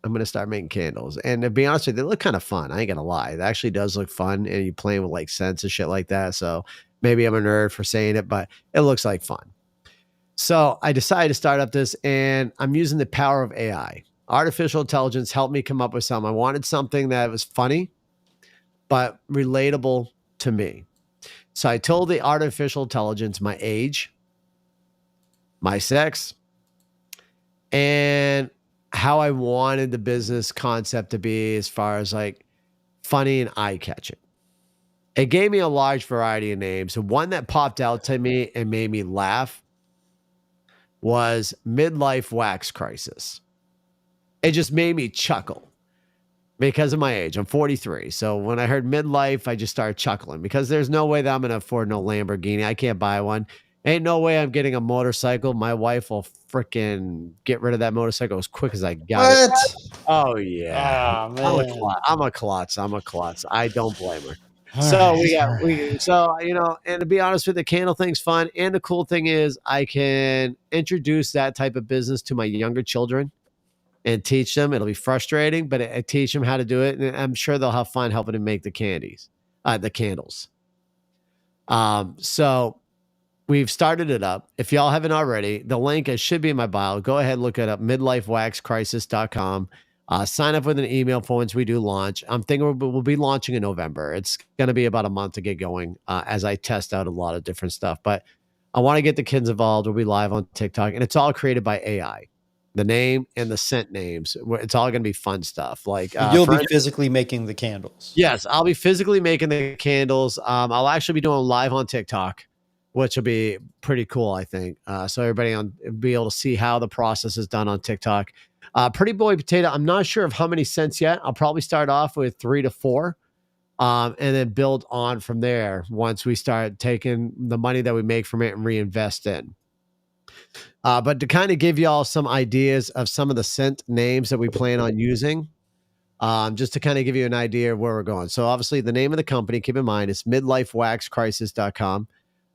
I'm going to start making candles. And to be honest with you, they look kind of fun. I ain't going to lie. It actually does look fun, and you playing with like scents and shit like that. So maybe I'm a nerd for saying it, but it looks like fun. So I decided to start up this, and I'm using the power of AI. Artificial intelligence helped me come up with something. I wanted something that was funny, but relatable to me. So I told the artificial intelligence my age, my sex, and how I wanted the business concept to be as far as like funny and eye-catching. It gave me a large variety of names. The one that popped out to me and made me laugh was Midlife Wax Crisis. It just made me chuckle because of my age. I'm 43. So when I heard midlife, I just started chuckling because there's no way that I'm going to afford no Lamborghini. I can't buy one. Ain't no way I'm getting a motorcycle. My wife will freaking get rid of that motorcycle as quick as I got it. Oh, yeah. Oh, man. I'm a klutz. I don't blame her. So you know, and to be honest with you, the candle thing's fun. And the cool thing is I can introduce that type of business to my younger children and teach them. It'll be frustrating, but I teach them how to do it. And I'm sure they'll have fun helping to make the candles. So we've started it up. If y'all haven't already, the link should be in my bio. Go ahead and look it up, midlifewaxcrisis.com. Sign up with an email for once we do launch. I'm thinking we'll be launching in November. It's going to be about a month to get going as I test out a lot of different stuff. But I want to get the kids involved. We'll be live on TikTok, and it's all created by AI. The name and the scent names. It's all going to be fun stuff. Like you'll be physically making the candles. Yes, I'll be physically making the candles. I'll actually be doing live on TikTok, which will be pretty cool, I think. So everybody be able to see how the process is done on TikTok. Pretty Boy Potato, I'm not sure of how many scents yet. I'll probably start off with 3 to 4 and then build on from there once we start taking the money that we make from it and reinvest in. But to kind of give y'all some ideas of some of the scent names that we plan on using, just to kind of give you an idea of where we're going. So obviously the name of the company, keep in mind, is midlifewaxcrisis.com.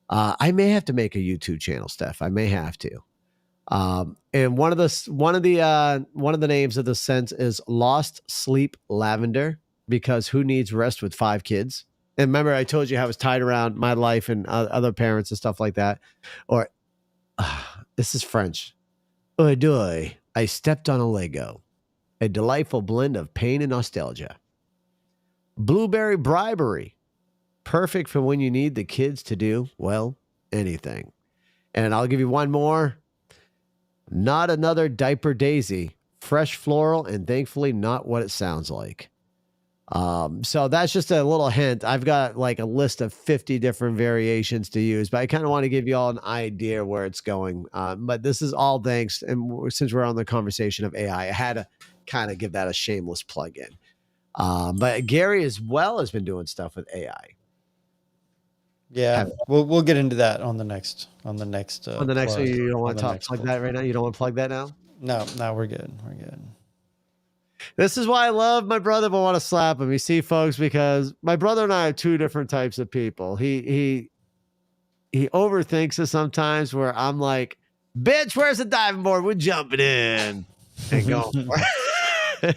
I may have to make a YouTube channel, Steph. I may have to. And one of the names of the scent is Lost Sleep Lavender, because who needs rest with 5 kids? And remember, I told you how it was tied around my life and other parents and stuff like that. Or this is French. Oy doy, I stepped on a Lego. A delightful blend of pain and nostalgia. Blueberry Bribery. Perfect for when you need the kids to do, well, anything. And I'll give you one more. Not Another Diaper Daisy. Fresh floral and thankfully not what it sounds like. So that's just a little hint. I've got like a list of 50 different variations to use, but I kind of want to give you all an idea where it's going. But this is all thanks, and since we're on the conversation of AI, I had to kind of give that a shameless plug in. But Gary as well has been doing stuff with AI. Yeah, we'll get into that on the next. You don't want to plug that right now. You don't want to plug that now. No, we're good. We're good. This is why I love my brother, but want to slap him. You see, folks, because my brother and I are 2 different types of people. He overthinks it sometimes. Where I'm like, "Bitch, where's the diving board? We're jumping in and going for it."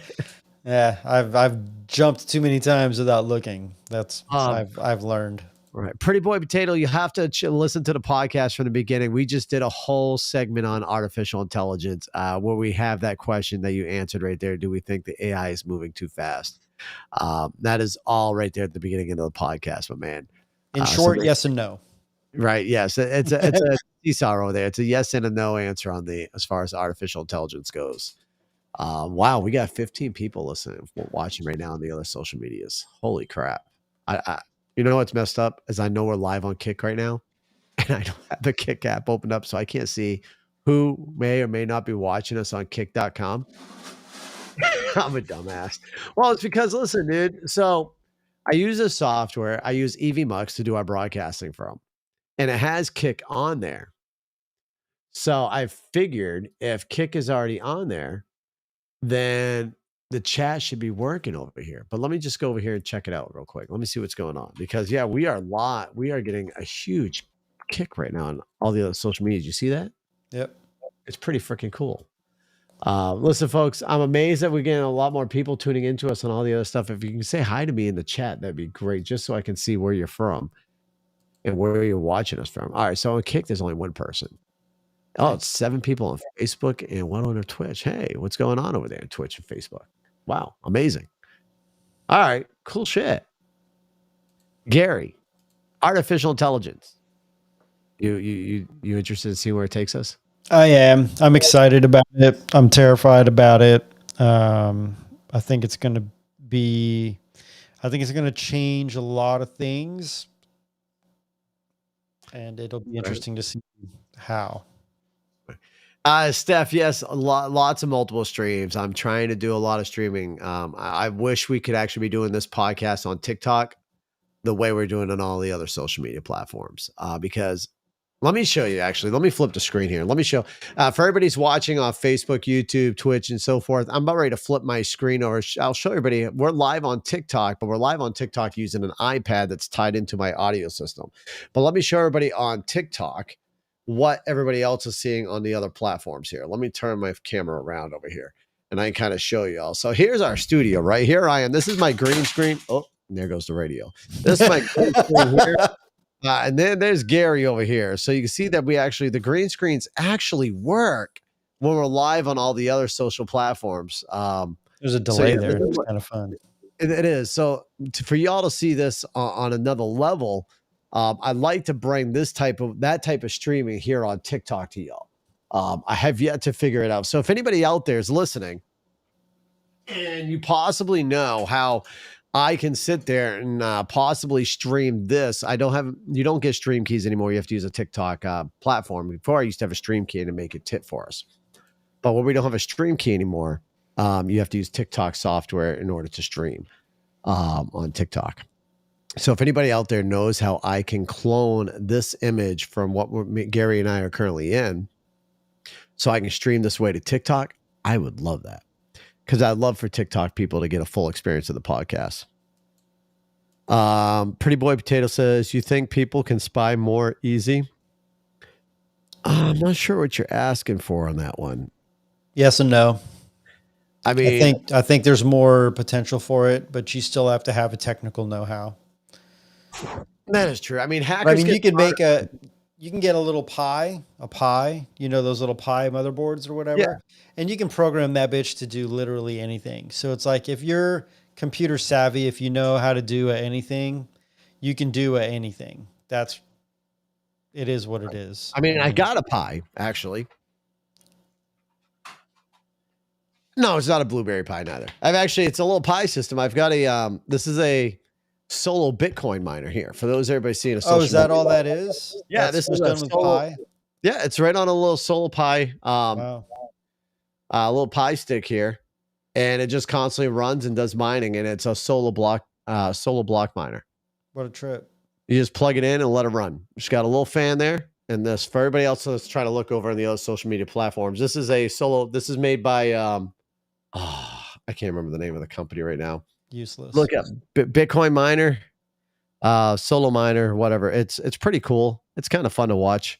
Yeah, I've jumped too many times without looking. That's I've learned. Right. Pretty Boy Potato, you have to listen to the podcast from the beginning. We just did a whole segment on artificial intelligence where we have that question that you answered right there. Do we think the AI is moving too fast? That is all right there at the beginning of the podcast, my man. In short, yes and no. Right. Yes. It's a seesaw over there. It's a yes and a no answer as far as artificial intelligence goes. Wow. We got 15 people listening, watching right now on the other social medias. Holy crap. You know what's messed up is I know we're live on Kick right now, and I don't have the Kick app opened up, so I can't see who may or may not be watching us on kick.com. I'm a dumbass. Well, it's because, listen, dude. So I use this software. I use EVMux to do our broadcasting from, and it has Kick on there. So I figured if Kick is already on there, then the chat should be working over here. But let me just go over here and check it out real quick. Let me see what's going on, because yeah, we are getting a huge kick right now on all the other social media. You see that? Yep. It's pretty freaking cool. Listen, folks, I'm amazed that we're getting a lot more people tuning into us and all the other stuff. If you can say hi to me in the chat, that'd be great, just so I can see where you're from and where you're watching us from. All right, so on Kick, there's only one person. Oh, it's 7 people on Facebook and 1 on Twitch. Hey, what's going on over there on Twitch and Facebook? Wow, amazing. All right, cool shit. Gary, artificial intelligence. You interested in seeing where it takes us? I am. I'm excited about it. I'm terrified about it. I think it's going to change a lot of things, and it'll be interesting to see how. Steph, yes, lots of multiple streams. I'm trying to do a lot of streaming. I wish we could actually be doing this podcast on TikTok the way we're doing on all the other social media platforms. Because let me show you, actually. Let me flip the screen here. Let me show, for everybody's watching on Facebook, YouTube, Twitch, and so forth, I'm about ready to flip my screen over. I'll show everybody. We're live on TikTok, but we're live on TikTok using an iPad that's tied into my audio system. But let me show everybody on TikTok what everybody else is seeing on the other platforms here. Let me turn my camera around over here, and I can kind of show you all. So here's our studio right here. I am. This is my green screen. Oh, there goes the radio. This is my green screen here. And then there's Gary over here. So you can see that the green screens actually work when we're live on all the other social platforms. There's a delay there. It's kind of fun. It is. So for y'all to see this on another level, I'd like to bring that type of streaming here on TikTok to y'all. I have yet to figure it out. So if anybody out there is listening and you possibly know how I can sit there and possibly stream this. You don't get stream keys anymore. You have to use a TikTok platform. Before I used to have a stream key to make it tit for us. But when we don't have a stream key anymore, you have to use TikTok software in order to stream on TikTok. So if anybody out there knows how I can clone this image from what Gary and I are currently in, so I can stream this way to TikTok, I would love that. Because I'd love for TikTok people to get a full experience of the podcast. Pretty Boy Potato says, you think people can spy more easy? I'm not sure what you're asking for on that one. Yes and no. I mean, I think there's more potential for it, but you still have to have a technical know-how. That is true. I mean, hackers. You can get a little Pi, those little Pi motherboards or whatever, yeah. And you can program that bitch to do literally anything. So it's like, if you're computer savvy, if you know how to do anything, you can do anything. It is what it is. I mean, I got a Pi, actually. No, it's not a Blueberry Pi neither. It's a little Pi system. I've got this is a solo Bitcoin miner here. For those everybody seeing a social is that all that is? Yeah, this is done with Pi. Yeah, it's right on a little solo Pi. Wow. A little Pi stick here, and it just constantly runs and does mining, and it's a solo block miner. What a trip! You just plug it in and let it run. Just got a little fan there, and this for everybody else that's trying to look over on the other social media platforms. This is a solo. This is made by I can't remember the name of the company right now. Useless. Look up Bitcoin miner, solo miner, whatever. It's pretty cool. It's kind of fun to watch.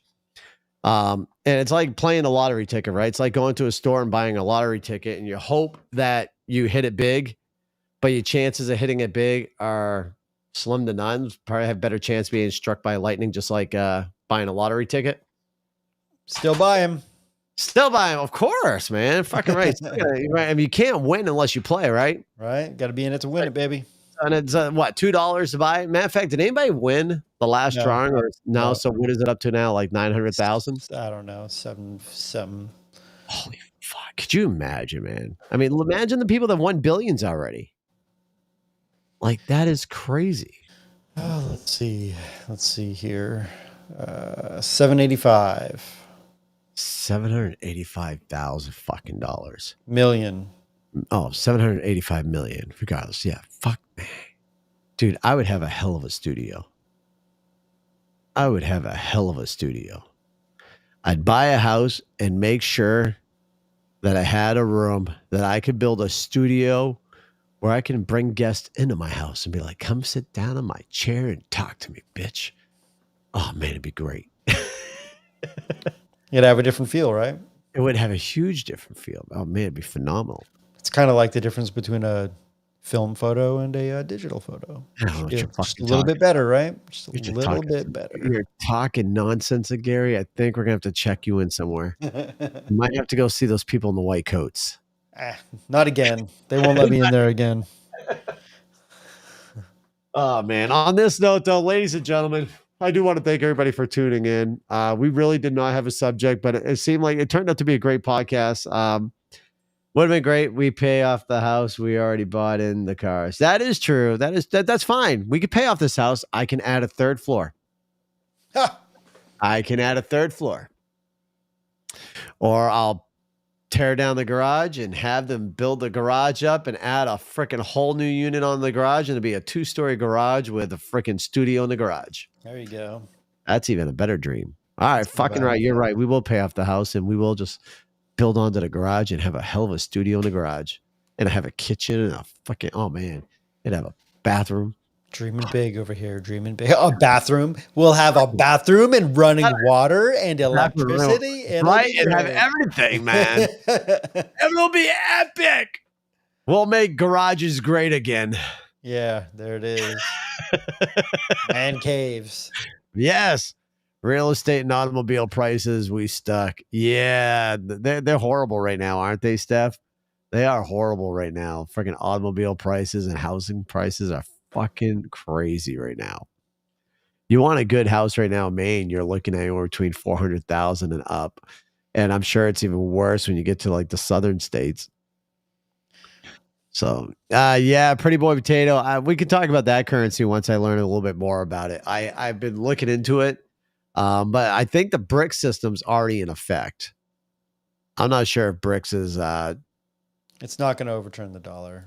And it's like playing a lottery ticket, right? It's like going to a store and buying a lottery ticket, and you hope that you hit it big, but your chances of hitting it big are slim to none. Probably have better chance of being struck by lightning, just like buying a lottery ticket. Still buy them. Still buy them, of course, man. Fucking right. I mean, you can't win unless you play, right? Right. Got to be in it to win it, baby. And it's what, $2 to buy? Matter of fact, did anybody win the last drawing? Or no? So what is it up to now? Like 900,000? I don't know. 7. Holy fuck! Could you imagine, man? I mean, imagine the people that won billions already. Like, that is crazy. Oh, let's see here. 785. 785,000 fucking dollars. Million. Oh, 785 million. Regardless, yeah. Fuck, man. Dude, I would have a hell of a studio. I'd buy a house and make sure that I had a room that I could build a studio where I can bring guests into my house and be like, come sit down in my chair and talk to me, bitch. Oh, man, it'd be great. You'd have a different feel, right? It would have a huge different feel. Oh, man, it'd be phenomenal. It's kind of like the difference between a film photo and a digital photo. Just a little bit better, right? Just a little bit better. You're talking nonsense, Gary. I think we're going to have to check you in somewhere. You might have to go see those people in the white coats. Not again. They won't let me in there again. Oh, man. On this note, though, ladies and gentlemen, I do want to thank everybody for tuning in. We really did not have a subject, but it seemed like it turned out to be a great podcast. Would have been great. We pay off the house. We already bought in the cars. That is true. That's fine. We could pay off this house. I can add a third floor. I can add a third floor. Or I'll tear down the garage and have them build the garage up and add a freaking whole new unit on the garage, and it'll be a 2-story garage with a freaking studio in the garage. There you go. That's even a better dream. All right, fucking right. You're right. We will pay off the house and we will just build onto the garage and have a hell of a studio in the garage. And I have a kitchen and a fucking, oh man, and have a bathroom. Dreaming big over here. Dreaming big. A bathroom. We'll have a bathroom and running water and electricity. And right, and have everything, man. It'll be epic. We'll make garages great again. Yeah, there it is. Man caves. Yes. Real estate and automobile prices, we stuck. Yeah, they're horrible right now, aren't they, Steph? They are horrible right now. Freaking automobile prices and housing prices are fucking crazy right now. You want a good house right now in Maine, you're looking at anywhere between 400,000 and up. And I'm sure it's even worse when you get to like the southern states. So, yeah, Pretty Boy Potato. We could talk about that currency once I learn a little bit more about it. I've been looking into it. But I think the BRICS system's already in effect. I'm not sure if BRICS is. It's not going to overturn the dollar.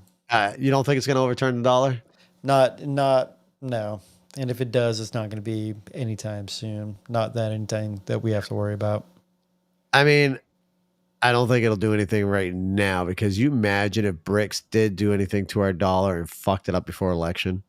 You don't think it's going to overturn the dollar? No. And if it does, it's not going to be anytime soon. Not that anything that we have to worry about. I mean, I don't think it'll do anything right now, because you imagine if BRICS did do anything to our dollar and fucked it up before election.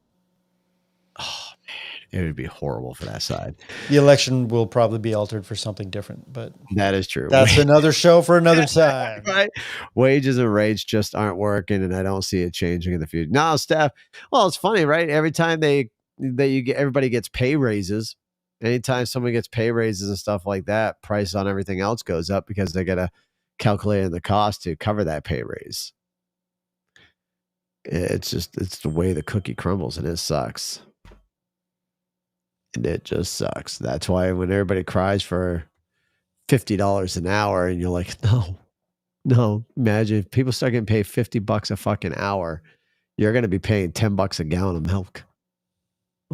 Oh, man, it would be horrible for that side. The election will probably be altered for something different, but that is true. That's another show for another time. Right? Wages and rates just aren't working, and I don't see it changing in the future. No, Steph. Well, it's funny, right? Every time everybody gets pay raises. Anytime someone gets pay raises and stuff like that, price on everything else goes up because they got to calculate in the cost to cover that pay raise. It's the way the cookie crumbles, and it sucks. And it just sucks. That's why when everybody cries for $50 an hour and you're like, no, imagine if people start getting paid $50 a fucking hour, you're going to be paying $10 a gallon of milk.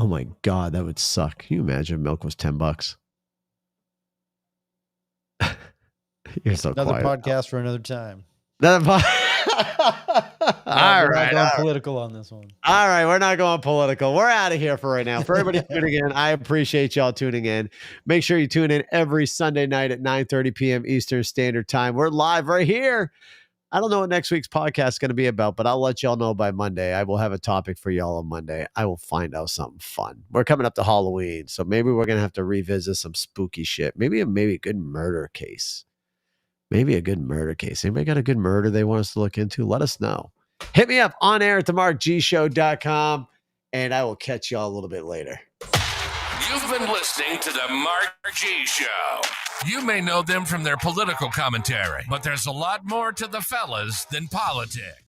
Oh my God, that would suck. Can you imagine if milk was $10? You're so another quiet. Podcast for another time. All We're right. not going political on this one. All right. We're not going political. We're out of here for right now. For everybody tuning in, I appreciate y'all tuning in. Make sure you tune in every Sunday night at 9:30 p.m. Eastern Standard Time. We're live right here. I don't know what next week's podcast is going to be about, but I'll let y'all know by Monday. I will have a topic for y'all on Monday. I will find out something fun. We're coming up to Halloween, so maybe we're going to have to revisit some spooky shit. Maybe a good murder case. Anybody got a good murder they want us to look into? Let us know. Hit me up on air at themarkgshow.com, and I will catch y'all a little bit later. You've been listening to the Mark G Show. You may know them from their political commentary, but there's a lot more to the fellas than politics.